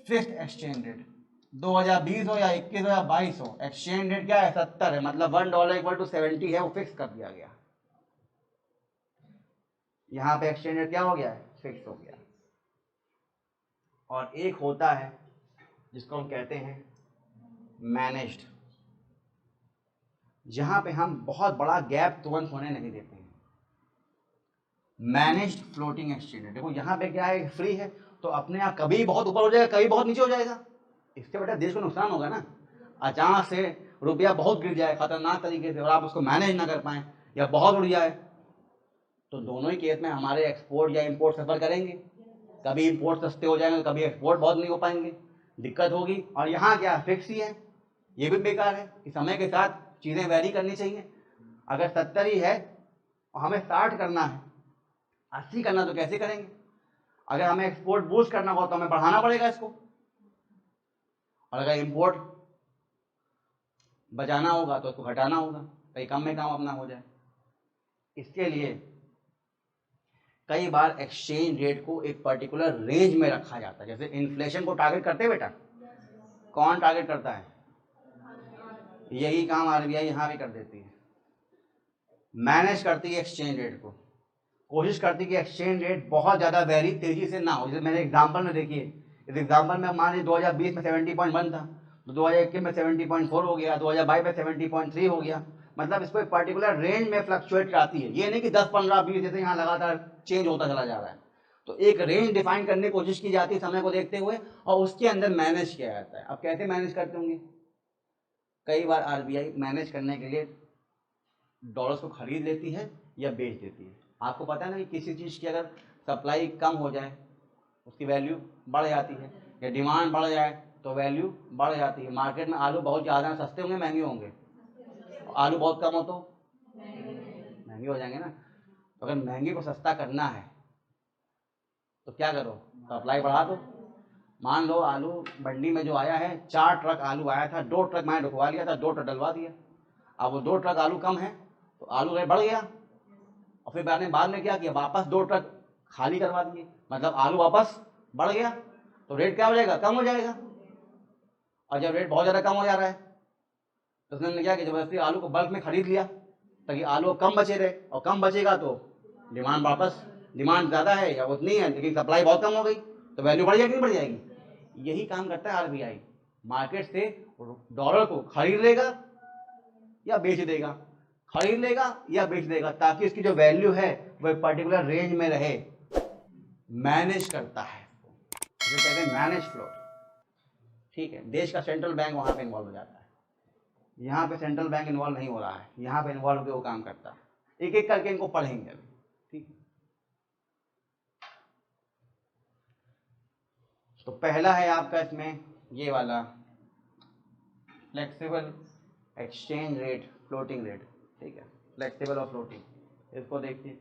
फिक्स्ड एक्सचेंज रेट, 2020 हो या 21 हो या 22 हो, एक्सचेंज रेट क्या है, 70 है, मतलब $1 इक्वल टू 70 है, वो फिक्स कर दिया गया। यहाँ पे एक्सचेंज रेट क्या हो गया है, फिक्स हो गया। और एक होता है जिसको हम कहते हैं मैनेज्ड, जहां पे हम बहुत बड़ा गैप तुरंत होने नहीं देते हैं। मैनेज्ड फ्लोटिंग एक्सचेंज रेट, देखो यहाँ पे क्या है, फ्री है, तो अपने आप कभी बहुत ऊपर हो जाएगा, कभी बहुत नीचे हो जाएगा। इससे बेटा देश को नुकसान होगा ना, अचानक से रुपया बहुत गिर जाए खतरनाक तरीके से और आप उसको मैनेज ना कर पाए, या बहुत उड़ जाए, तो दोनों ही केस में हमारे एक्सपोर्ट या इंपोर्ट सफर करेंगे। कभी इंपोर्ट सस्ते हो जाएंगे, कभी एक्सपोर्ट बहुत नहीं हो पाएंगे, दिक्कत होगी। और यहाँ क्या फिक्स ही है, ये भी बेकार है कि समय के साथ चीज़ें वैरी करनी चाहिए। अगर 70 ही है और हमें 60 करना है, 80 करना, तो कैसे करेंगे। अगर हमें एक्सपोर्ट बूस्ट करना हो तो हमें बढ़ाना पड़ेगा इसको, और अगर इंपोर्ट बचाना होगा तो उसको घटाना होगा, कहीं कम में काम अपना हो जाए। इसके लिए कई बार एक्सचेंज रेट को एक पर्टिकुलर रेंज में रखा जाता है। जैसे इन्फ्लेशन को टारगेट करते हैं बेटा, कौन टारगेट करता है, यही काम आरबीआई यहाँ भी कर देती है, मैनेज करती है एक्सचेंज रेट को, कोशिश करती है कि एक्सचेंज रेट बहुत ज़्यादा वेरी तेजी से ना हो। जैसे मेरे एग्जांपल में देखिए, इस एग्जांपल में मान लीजिए 2020 में 70.1 था, तो 2021 में 70.4 हो गया, 2022 में 70.3 हो गया। मतलब इसको एक पर्टिकुलर रेंज में फ्लक्चुएट कराती है, ये नहीं कि 10, 15, 20 जैसे यहाँ लगातार चेंज होता चला जा रहा है। तो एक रेंज डिफाइन करने की कोशिश की जाती है समय को देखते हुए, और उसके अंदर मैनेज किया जाता है। अब कैसे मैनेज करते होंगे, कई बार आरबीआई मैनेज करने के लिए डॉलर्स को खरीद लेती है या बेच देती है। आपको पता है ना कि किसी चीज़ की अगर सप्लाई कम हो जाए उसकी वैल्यू बढ़ जाती है, या डिमांड बढ़ जाए तो वैल्यू बढ़ जाती है। मार्केट में आलू बहुत ज़्यादा सस्ते होंगे महंगे होंगे, आलू बहुत कम हो तो महंगे हो जाएंगे ना। तो अगर महंगे को सस्ता करना है तो क्या करो, सप्लाई बढ़ा दो। मान लो आलू मंडी में जो आया है, 4 ट्रक आलू आया था, 2 ट्रक मैंने रुकवा लिया था, 2 ट्रक डलवा दिया। अब वो 2 ट्रक आलू कम है तो आलू रेट बढ़ गया, और फिर मैंने बाद में क्या किया, वापस 2 ट्रक खाली करवा दिए, मतलब आलू वापस बढ़ गया, तो रेट क्या हो जाएगा, कम हो जाएगा। और जब रेट बहुत ज़्यादा कम हो जा रहा है तो उसने क्या किया, जबरदस्ती आलू को बल्क में खरीद लिया ताकि आलू कम बचे रहे, और कम बचेगा तो डिमांड वापस, डिमांड ज़्यादा है या उतनी है लेकिन सप्लाई बहुत कम हो गई, तो वैल्यू बढ़ जाएगी नहीं बढ़ जाएगी। यही काम करता है आरबीआई, मार्केट से डॉलर को खरीद लेगा या बेच देगा, खरीद लेगा या बेच देगा, ताकि इसकी जो वैल्यू है वह पर्टिकुलर रेंज में रहे। मैनेज करता है, जो कहते हैं मैनेज फ्लोट, ठीक है। देश का सेंट्रल बैंक वहां पे इन्वॉल्व हो जाता है, यहाँ पे सेंट्रल बैंक इन्वॉल्व नहीं हो रहा है, यहाँ पे इन्वॉल्व होकर वो काम करता है। एक एक करके इनको पढ़ेंगे अभी, ठीक है। तो पहला है आपका इसमें ये वाला flexible exchange rate, floating rate, ठीक है, फ्लेक्सिबल और फ्लोटिंग। इसको देखिए,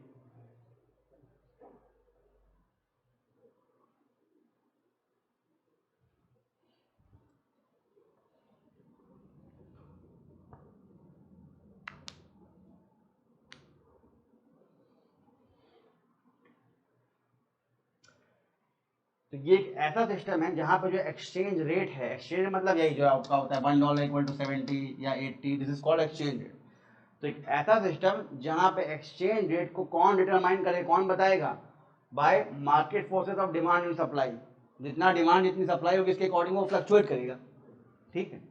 तो ये एक ऐसा सिस्टम है जहाँ पे जो एक्सचेंज रेट है, एक्सचेंज मतलब यही जो आपका होता है $1 इक्वल टू 70 या 80, this is called exchange rate. तो एक ऐसा सिस्टम जहाँ पे एक्सचेंज रेट को कौन डिटरमाइन करे, कौन बताएगा? Bye market forces of demand and supply. जितना डिमांड जितनी सप्लाई होगी इसके अकॉर्डिंग वो फ्लक्चुएट करेगा, ठीक है।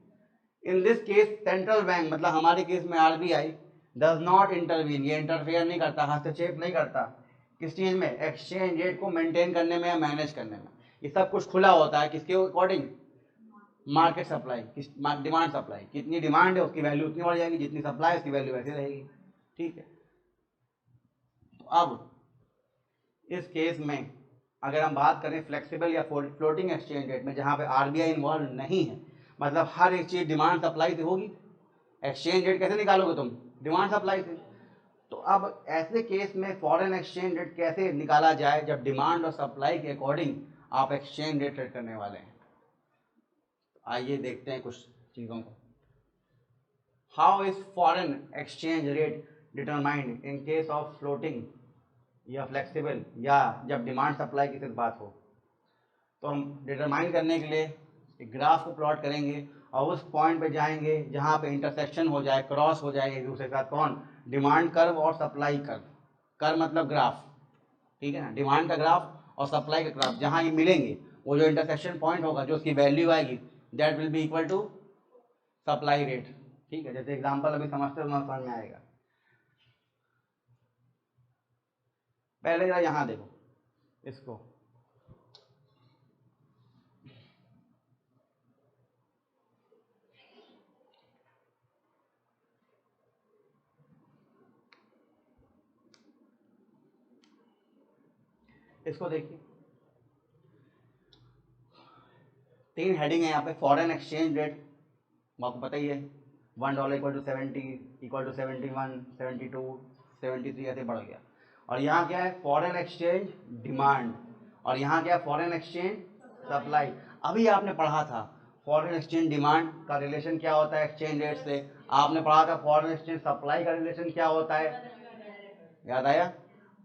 In this case central bank मतलब हमारे केस में आरबीआई डज नॉट इंटरवीन, ये इंटरफेयर नहीं करता, हस्तक्षेप नहीं करता किस चीज में, एक्सचेंज रेट को मेंटेन करने में या मैनेज करने में। ये सब कुछ खुला होता है किसके according? Market supply, demand supply, कितनी डिमांड है उसकी वैल्यू उतनी बढ़ जाएगी, जितनी सप्लाई उसकी वैल्यू वैसी रहेगी, ठीक है। तो अब इस केस में अगर हम बात करें फ्लेक्सिबल या फ्लोटिंग एक्सचेंज रेट में, जहाँ पे आरबीआई इन्वॉल्व नहीं है, मतलब हर एक चीज डिमांड सप्लाई से होगी, एक्सचेंज रेट कैसे निकालोगे तुम? डिमांड सप्लाई से। तो अब ऐसे केस में फॉरेन एक्सचेंज रेट कैसे निकाला जाए जब डिमांड और सप्लाई के अकॉर्डिंग आप एक्सचेंज रेट ट्रेड करने वाले हैं? आइए देखते हैं कुछ चीज़ों को। How is foreign exchange rate determined in case of floating या फ्लेक्सिबल, या जब डिमांड सप्लाई की सिर्फ बात हो? तो हम डिटरमाइन करने के लिए एक ग्राफ को प्लॉट करेंगे और उस पॉइंट पे जाएंगे जहाँ पे इंटरसेक्शन हो जाए, क्रॉस हो जाए एक दूसरे के साथ, कौन? डिमांड कर्व और सप्लाई कर्व। कर्व मतलब ग्राफ, ठीक है ना, डिमांड का ग्राफ और सप्लाई का ग्राफ, जहाँ ये मिलेंगे वो जो इंटरसेक्शन पॉइंट होगा, जो उसकी वैल्यू आएगी, that will be equal to supply rate, ठीक है। जैसे एग्जांपल अभी समझते हो समझ में आएगा। पहले जरा यहाँ देखो इसको, इसको देखिए, 3 हेडिंग है यहाँ पे। फॉरेन एक्सचेंज रेट आपको पता ही है, $1 इक्वल टू 70 इक्वल टू 71 72 73 ऐसे बढ़ गया। और यहाँ क्या है? फॉरेन एक्सचेंज डिमांड, और यहाँ क्या है? Foreign exchange supply. अभी आपने पढ़ा था फॉरेन एक्सचेंज डिमांड का रिलेशन क्या होता है एक्सचेंज रेट से, आपने पढ़ा था फॉरेन एक्सचेंज सप्लाई का रिलेशन क्या होता है, याद आया?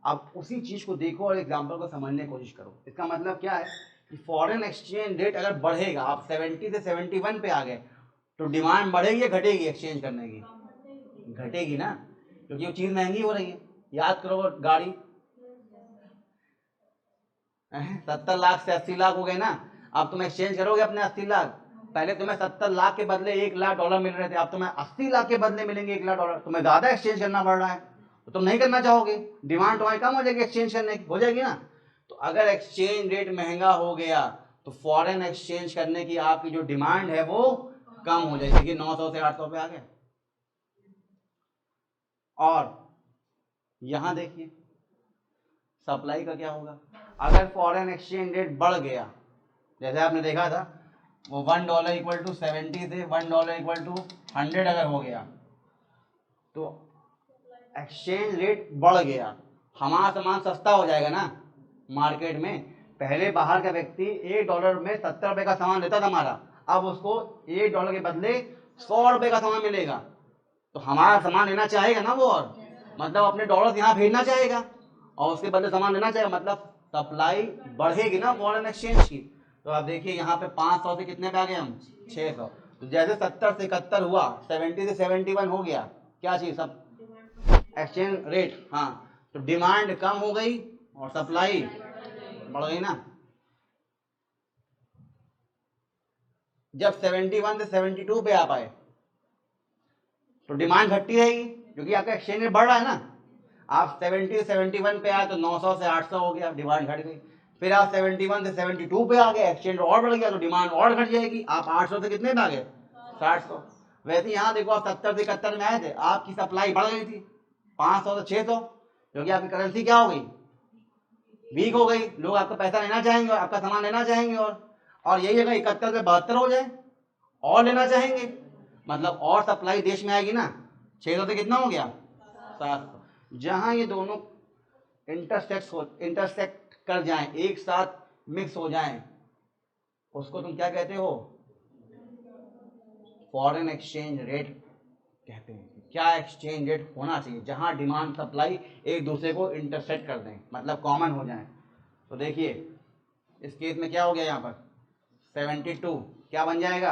अब उसी चीज को देखो और एग्जाम्पल को समझने की कोशिश करो। इसका मतलब क्या है कि फॉरेन एक्सचेंज रेट अगर बढ़ेगा, आप 70 से 71 पे आ गए, तो डिमांड बढ़ेगी या घटेगी एक्सचेंज करने की? घटेगी ना, क्योंकि वो चीज महंगी हो रही है। याद करो, गाड़ी 70 लाख से 80 लाख हो गए ना, अब तुम एक्सचेंज करोगे अपने 80 लाख। पहले तुम्हें 70 लाख के बदले $1 लाख मिल रहे थे, अब तुम्हें 80 लाख के बदले मिलेंगे $1 लाख। तुम्हें ज्यादा एक्सचेंज करना पड़ रहा है, तो तुम नहीं करना चाहोगे, डिमांड तुम्हारी कम हो जाएगी एक्सचेंज करने की, हो जाएगी ना। तो अगर एक्सचेंज रेट महंगा हो गया तो फॉरेन एक्सचेंज करने की आपकी जो डिमांड है वो कम हो जाएगी, कि 900 से 800 पे आ गया। और यहां देखिए सप्लाई का क्या होगा। अगर फॉरेन एक्सचेंज रेट बढ़ गया, जैसे आपने देखा था वो $1 इक्वल टू 70 से $1 इक्वल टू 100 अगर हो गया, तो एक्सचेंज रेट बढ़ गया, हमारा सामान सस्ता हो जाएगा ना मार्केट में। पहले बाहर का व्यक्ति $1 में 70 रुपए का सामान लेता था हमारा, अब उसको $1 के बदले 100 रुपए का सामान मिलेगा, तो हमारा सामान लेना चाहेगा ना वो, और मतलब अपने डॉलर यहाँ भेजना चाहेगा और उसके बदले सामान लेना चाहेगा, मतलब सप्लाई बढ़ेगी ना फॉरेन एक्सचेंज की। तो आप देखिए यहाँ पे 500 से कितने पे आ गए हम? 600। तो जैसे 70 से 71 हुआ, 70 से 71 हो गया, क्या चीज? सब एक्सचेंज रेट, हाँ। तो डिमांड कम हो गई और सप्लाई बढ़ गई ना। जब 71 से 72 पे आ पाए तो डिमांड घटती रहेगी, क्योंकि आपका एक्सचेंज रेट बढ़ रहा है ना। आप 70 से 71 पे आए तो 900 से 800 हो गया, डिमांड घट गई। फिर आप 71 से 72 पे आ गए, एक्सचेंज और बढ़ गया तो डिमांड और घट जाएगी, आप 800 से कितने पे आ गए? 700। वैसे यहाँ देखो, आप 70 से 71 में आए थे, आपकी सप्लाई बढ़ गई थी 500 से 600, क्योंकि आपकी करेंसी क्या हो गई? वीक हो गई, लोग आपका पैसा लेना चाहेंगे, आपका सामान लेना चाहेंगे, और यही अगर 71 से 72 हो जाए और लेना चाहेंगे, मतलब और सप्लाई देश में आएगी ना। 600 से कितना हो गया? 700। जहां ये दोनों इंटरसेक्ट कर जाएं, एक साथ मिक्स हो जाएं, उसको तुम क्या कहते हो? फॉरेन एक्सचेंज रेट कहते हैं। क्या एक्सचेंज रेट होना चाहिए जहां डिमांड सप्लाई एक दूसरे को इंटरसेक्ट कर दें, मतलब कॉमन हो जाए। तो देखिए इस केस में क्या हो गया यहाँ पर 72, क्या बन जाएगा,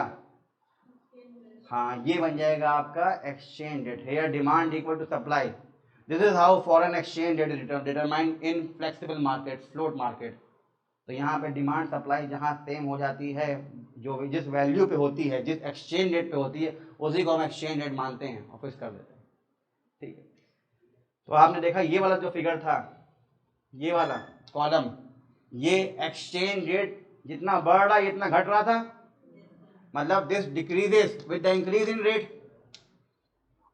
हाँ ये बन जाएगा आपका exchange rate. Here demand equal to supply, this is how foreign exchange rate is determined in flexible market, float market. तो यहाँ पे डिमांड सप्लाई जहाँ सेम हो जाती है, जो जिस वैल्यू पे होती है, जिस एक्सचेंज रेट पे होती है, उसी को हम एक्सचेंज रेट मानते हैं और फिक्स कर देते हैं। ठीक है, तो आपने देखा ये वाला जो फिगर था, ये वाला कॉलम, ये एक्सचेंज रेट जितना बढ़ रहा है इतना घट रहा था, मतलब this decreases with the increase in rate.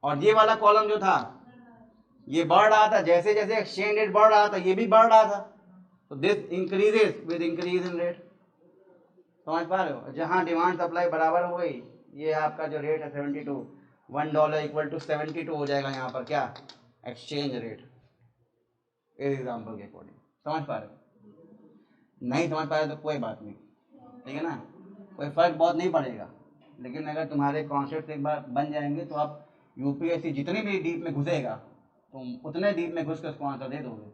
और ये वाला कॉलम जो था ये बढ़ रहा था, जैसे जैसे एक्सचेंज रेट बढ़ रहा था ये भी बढ़ रहा था, तो this increases with increase in rate. समझ पा रहे हो, जहां डिमांड सप्लाई बराबर हो गई, ये आपका जो रेट है 72, $1 इक्वल टू 72 हो जाएगा यहाँ पर क्या, एक्सचेंज रेट, इस एग्जाम्पल के अकॉर्डिंग। समझ पा रहे हो, नहीं समझ पा रहे तो कोई बात नहीं, ठीक है ना, कोई फर्क बहुत नहीं पड़ेगा। लेकिन अगर तुम्हारे कॉन्सेप्ट एक बार बन जाएंगे तो आप यूपीएससी जितनी भी डीप में घुसेगा तुम उतने डीप में घुस कर उसको आंसर दे दोगे।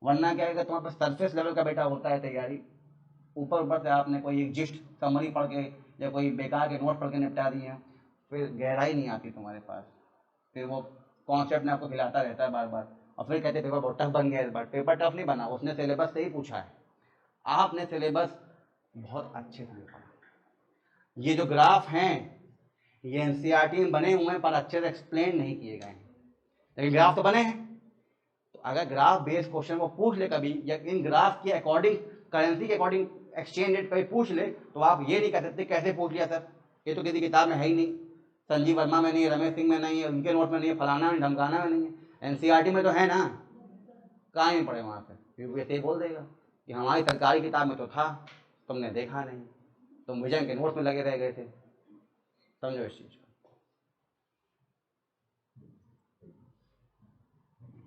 वरना क्या है, तुम्हारे पास सरफेस लेवल का बेटा होता है तैयारी, ऊपर ऊपर से आपने कोई एक जिस्ट समरी पढ़ के या कोई बेकार के नोट पढ़ के निपटा दिए हैं, फिर गहराई नहीं आती तुम्हारे पास, फिर वो कॉन्सेप्ट ने आपको खिलाता रहता है बार बार, और फिर कहते पेपर बहुत टफ बन गया इस बार। पेपर टफ नहीं बना, उसने सिलेबस से ही पूछा है, आपने सिलेबस बहुत अच्छे से नहीं पढ़ा। ये जो ग्राफ हैं ये एनसीईआरटी में बने हुए हैं पर अच्छे से एक्सप्लेन नहीं किए गए हैं, लेकिन ग्राफ तो बने हैं। तो अगर ग्राफ बेस्ड क्वेश्चन को पूछ ले कभी, या इन ग्राफ के अकॉर्डिंग करेंसी के अकॉर्डिंग एक्सचेंज रेट कभी पूछ ले, तो आप ये नहीं कह सकते कैसे पूछ लिया सर, ये तो किसी किताब में है ही नहीं, संजीव वर्मा में नहीं है, रमेश सिंह में नहीं है, उनके नोट में नहीं है, फलाना में ढमकाना में नहीं है, एनसीईआरटी में तो है ना, कहाँ नहीं पढ़े वहाँ पे, यूपीएससी बोल देगा कि हमारी सरकारी किताब में तो था, तुमने देखा नहीं, तुम विजन के नोट में लगे रह गए थे। समझो इस चीज को,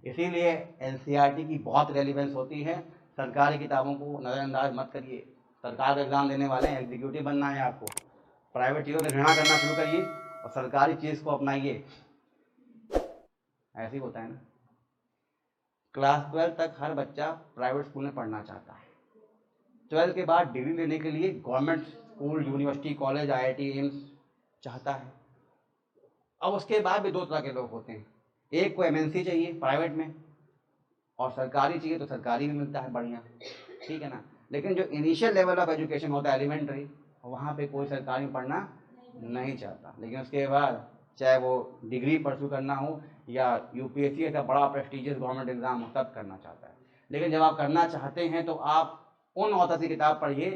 इसीलिए एनसीईआरटी की बहुत रेलिवेंस होती है। सरकारी किताबों को नज़रअंदाज मत करिए, सरकार का एग्जाम देने वाले हैं, एग्जीक्यूटिव बनना है आपको, प्राइवेट चीज़ों से घृणा करना शुरू करिए और सरकारी चीज़ को अपनाइए। ऐसे ही होता है ना, क्लास 12 तक हर बच्चा प्राइवेट स्कूल में पढ़ना चाहता है, 12 के बाद डिग्री लेने के लिए government school, university, college, IIT, AIIMS चाहता है। अब उसके बाद भी दो तरह के लोग होते हैं, एक को MNC चाहिए प्राइवेट में, और सरकारी चाहिए तो सरकारी भी मिलता है बढ़िया, ठीक है ना। लेकिन जो इनिशियल लेवल ऑफ एजुकेशन होता है एलिमेंट्री, वहाँ पे कोई सरकारी में पढ़ना नहीं चाहता, लेकिन उसके बाद चाहे वो डिग्री परस्यू करना हो या यूपीएससी ऐसा बड़ा प्रेस्टिजियस गवर्नमेंट एग्जाम हो तब करना चाहता है। लेकिन जब आप करना चाहते हैं तो आप उन ऑथर की किताब पढ़िए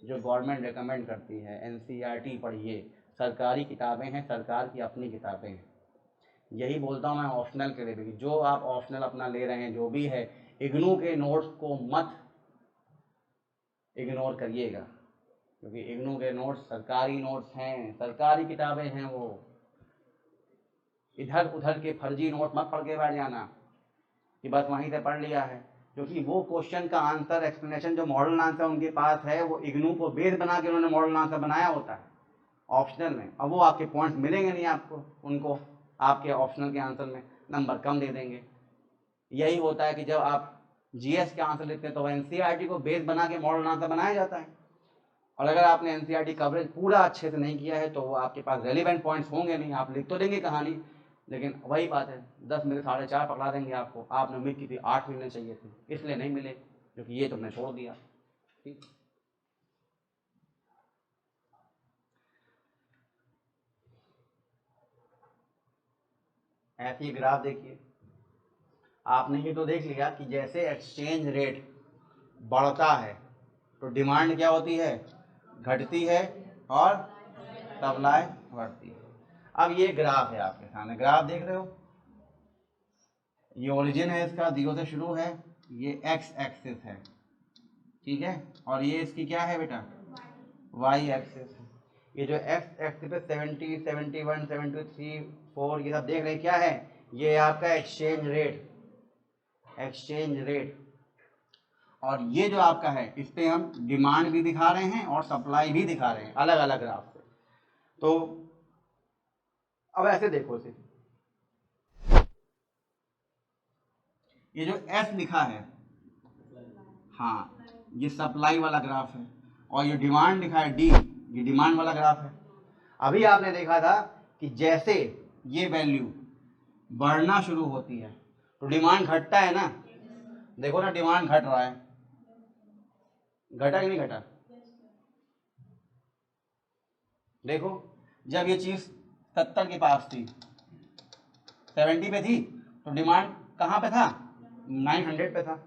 जो गवर्नमेंट रिकमेंड करती है, एनसीईआरटी पढ़िए, सरकारी किताबें हैं, सरकार की अपनी किताबें हैं। यही बोलता हूँ मैं ऑप्शनल के लिए भी, जो आप ऑप्शनल अपना ले रहे हैं जो भी है, इग्नू के नोट्स को मत इग्नोर करिएगा, क्योंकि इग्नू के नोट्स सरकारी नोट्स हैं, सरकारी किताबें हैं, वो इधर उधर के फर्जी नोट मत पढ़ के बैठ जाना कि बस वहीं से पढ़ लिया है, क्योंकि वो क्वेश्चन का आंसर एक्सप्लेनेशन जो मॉडल आंसर उनके पास है वो इग्नू को बेस बना के उन्होंने मॉडल आंसर बनाया होता है ऑप्शनल में। अब वो आपके पॉइंट्स मिलेंगे नहीं आपको, उनको आपके ऑप्शनल के आंसर में नंबर कम दे देंगे। यही होता है कि जब आप जीएस के आंसर लिखते हैं तो एनसीईआरटी को बेस बना के मॉडल आंसर बनाया जाता है, और अगर आपने एनसीईआरटी कवरेज पूरा अच्छे से नहीं किया है तो वो आपके पास रेलिवेंट पॉइंट्स होंगे नहीं, आप लिख तो देंगे कहानी, लेकिन वही बात है 10 में से 4.5 पकड़ा देंगे आपको, आपने उम्मीद की थी 8 मिलने चाहिए थे, इसलिए नहीं मिले, क्योंकि ये तुमने छोड़ दिया। ठीक, ऐसे ही ग्राफ देखिए, आपने ये तो देख लिया कि जैसे एक्सचेंज रेट बढ़ता है तो डिमांड क्या होती है, घटती है, और सप्लाई बढ़ती है। अब ये ग्राफ है आपके सामने, ग्राफ देख रहे हो, ये ओरिजिन है इसका, 0 से शुरू है, ये एक्स एक्सिस है, ठीक है, और ये इसकी क्या है बेटा, वाई एक्सिस है। ये जो एक्स एक्सिस पे 70, 71, 73, 4 ये सब देख रहे हैं क्या है, ये आपका एक्सचेंज रेट, एक्सचेंज रेट। और ये जो आपका है इस पे हम डिमांड भी दिखा रहे हैं और सप्लाई भी दिखा रहे हैं अलग अलग ग्राफ से। तो अब ऐसे देखो सिर्फ ये जो एस लिखा है हाँ, ये सप्लाई वाला ग्राफ है और ये डिमांड दिखा है डी, ये डिमांड वाला ग्राफ है। अभी आपने देखा था कि जैसे ये वैल्यू बढ़ना शुरू होती है तो डिमांड घटता है ना, देखो ना डिमांड घट रहा है, घटा कि नहीं घटा? देखो जब ये चीज 70 के पास थी, 70 पे थी, तो डिमांड कहाँ पे था? 900 पे था।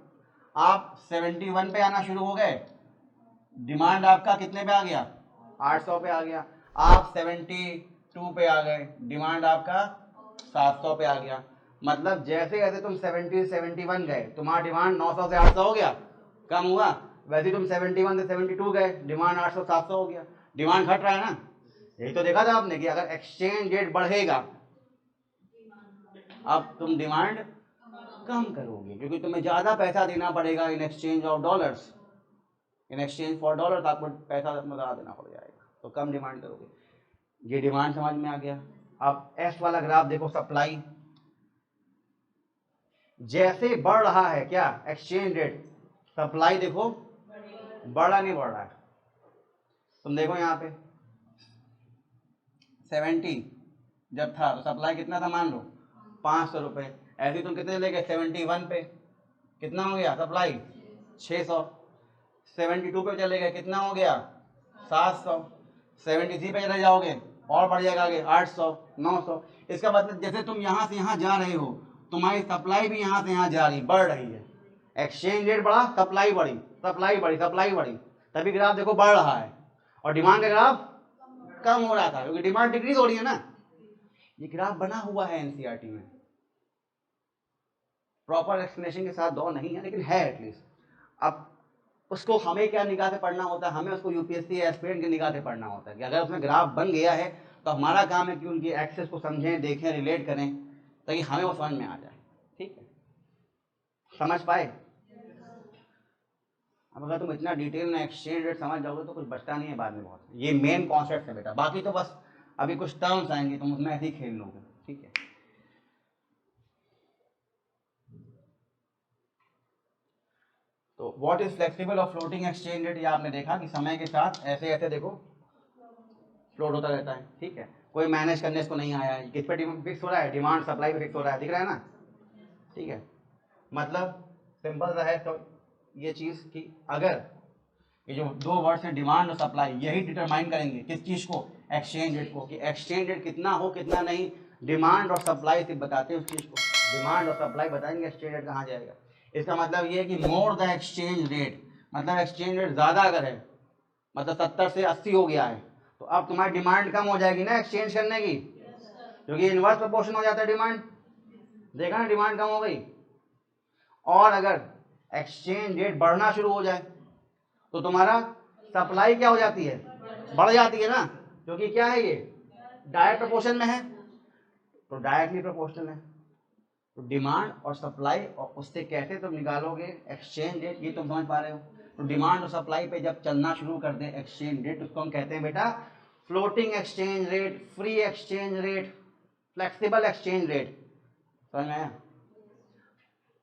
आप 71 पे आना शुरू हो गए, डिमांड आपका कितने पे आ गया? 800 पे आ गया। आप 72 पे आ गए, डिमांड आपका 700 पे आ गया। मतलब जैसे जैसे तुम 70 71 गए, तुम्हारा डिमांड 900 से 800 हो गया, कम हुआ। वैसे तुम 71 से 72 गए, डिमांड 800 700 हो गया। डिमांड घट रहा है ना। यही तो देखा था आपने कि अगर एक्सचेंज रेट बढ़ेगा, अब तुम डिमांड कम करोगे क्योंकि तुम्हें ज्यादा पैसा देना पड़ेगा in exchange of dollars, in exchange for dollar आपको पैसा ज़्यादा देना पड़ जाएगा, तो कम डिमांड करोगे। ये डिमांड समझ में आ गया। अब एस वाला ग्राफ देखो, सप्लाई जैसे बढ़ रहा है क्या एक्सचेंज रेट, सप्लाई देखो बढ़ा नहीं बढ़ रहा है। तुम देखो यहाँ पे 70 जब था तो सप्लाई कितना था, मान लो 500 रुपये। ऐसे तुम कितने ले गए 71 पे, कितना हो गया सप्लाई 600। 72 पे चले गए, कितना हो गया 700। 73 पे चले जाओगे और बढ़ जाएगा आगे 800 900। इसका मतलब जैसे तुम यहाँ से यहाँ जा रहे हो, तुम्हारी सप्लाई भी यहाँ से यहाँ जा रही, बढ़ रही है। एक्सचेंज रेट बढ़ा, सप्लाई बढ़ी, सप्लाई बढ़ी, सप्लाई बढ़ी, तभी ग्राफ देखो बढ़ रहा है। और डिमांड का ग्राफ कम हो रहा था क्योंकि डिमांड डिक्रीज हो रही है ना। ये ग्राफ बना हुआ है एनसीईआरटी में, प्रॉपर एक्सप्लेनेशन के साथ दो नहीं है लेकिन है एटलीस्ट। अब उसको हमें क्या निगाह से पढ़ना होता है, हमें उसको यूपीएससी एस्पिरेंट की निगाह से पढ़ना होता है कि अगर उसमें ग्राफ बन गया है तो हमारा काम है कि उनकी एक्सेस को समझें, देखें, रिलेट करें ताकि हमें वो समझ में आ जाए। ठीक है, समझ पाए? अब अगर तुम इतना डिटेल में एक्सचेंज रेट समझ जाओगे तो कुछ बचता नहीं है बाद में बहुत। ये मेन कॉन्सेप्ट है बेटा, बाकी तो बस अभी कुछ टर्म्स आएंगे तुम उसमें ऐसे ही खेल लोगे। ठीक है, तो व्हाट इज फ्लेक्सिबल और फ्लोटिंग एक्सचेंज रेट, ये आपने देखा कि समय के साथ ऐसे ऐसे देखो फ्लोट होता रहता है। ठीक है, कोई मैनेज करने इसको नहीं आया है, किस पे फिक्स हो रहा है, डिमांड सप्लाई पे फिक्स हो रहा है, दिख रहा है ना। ठीक है, मतलब सिंपल सा है तो ये चीज़ कि अगर ये जो दो वर्ड है डिमांड और सप्लाई, यही डिटरमाइन करेंगे किस चीज़ को, एक्सचेंज रेट को, कि एक्सचेंज रेट कितना हो कितना नहीं। डिमांड और सप्लाई सिर्फ बताते हैं उस चीज़ को, डिमांड और सप्लाई बताएंगे एक्सचेंज रेट कहाँ जाएगा। इसका मतलब ये है कि मोर द एक्सचेंज रेट, मतलब एक्सचेंज रेट ज़्यादा अगर है, मतलब 70 से 80 हो गया है, तो अब तुम्हारी डिमांड कम हो जाएगी ना एक्सचेंज करने की, क्योंकि इनवर्स प्रोपोर्शन हो जाता है डिमांड। देखा ना, डिमांड कम हो गई। और अगर एक्सचेंज रेट बढ़ना शुरू हो जाए तो तुम्हारा सप्लाई क्या हो जाती है, बढ़ जाती है ना, क्योंकि क्या है ये डायरेक्ट प्रोपोर्शन में है, तो डायरेक्टली प्रोपोर्शनल है। तो डिमांड और सप्लाई और उससे कैसे तुम निकालोगे एक्सचेंज रेट, ये तुम समझ पा रहे हो। तो डिमांड और सप्लाई पे जब चलना शुरू कर दे एक्सचेंज रेट, उसको हम कहते हैं बेटा floating exchange rate, free exchange rate, flexible exchange rate. समझ में आया?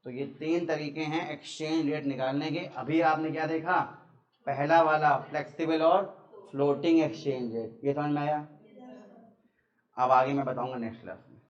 तो ये तीन तरीके हैं एक्सचेंज रेट निकालने के। अभी आपने क्या देखा, पहला वाला फ्लेक्सिबल और फ्लोटिंग एक्सचेंज रेट, ये समझ में आया। अब आगे मैं बताऊंगा नेक्स्ट क्लास में।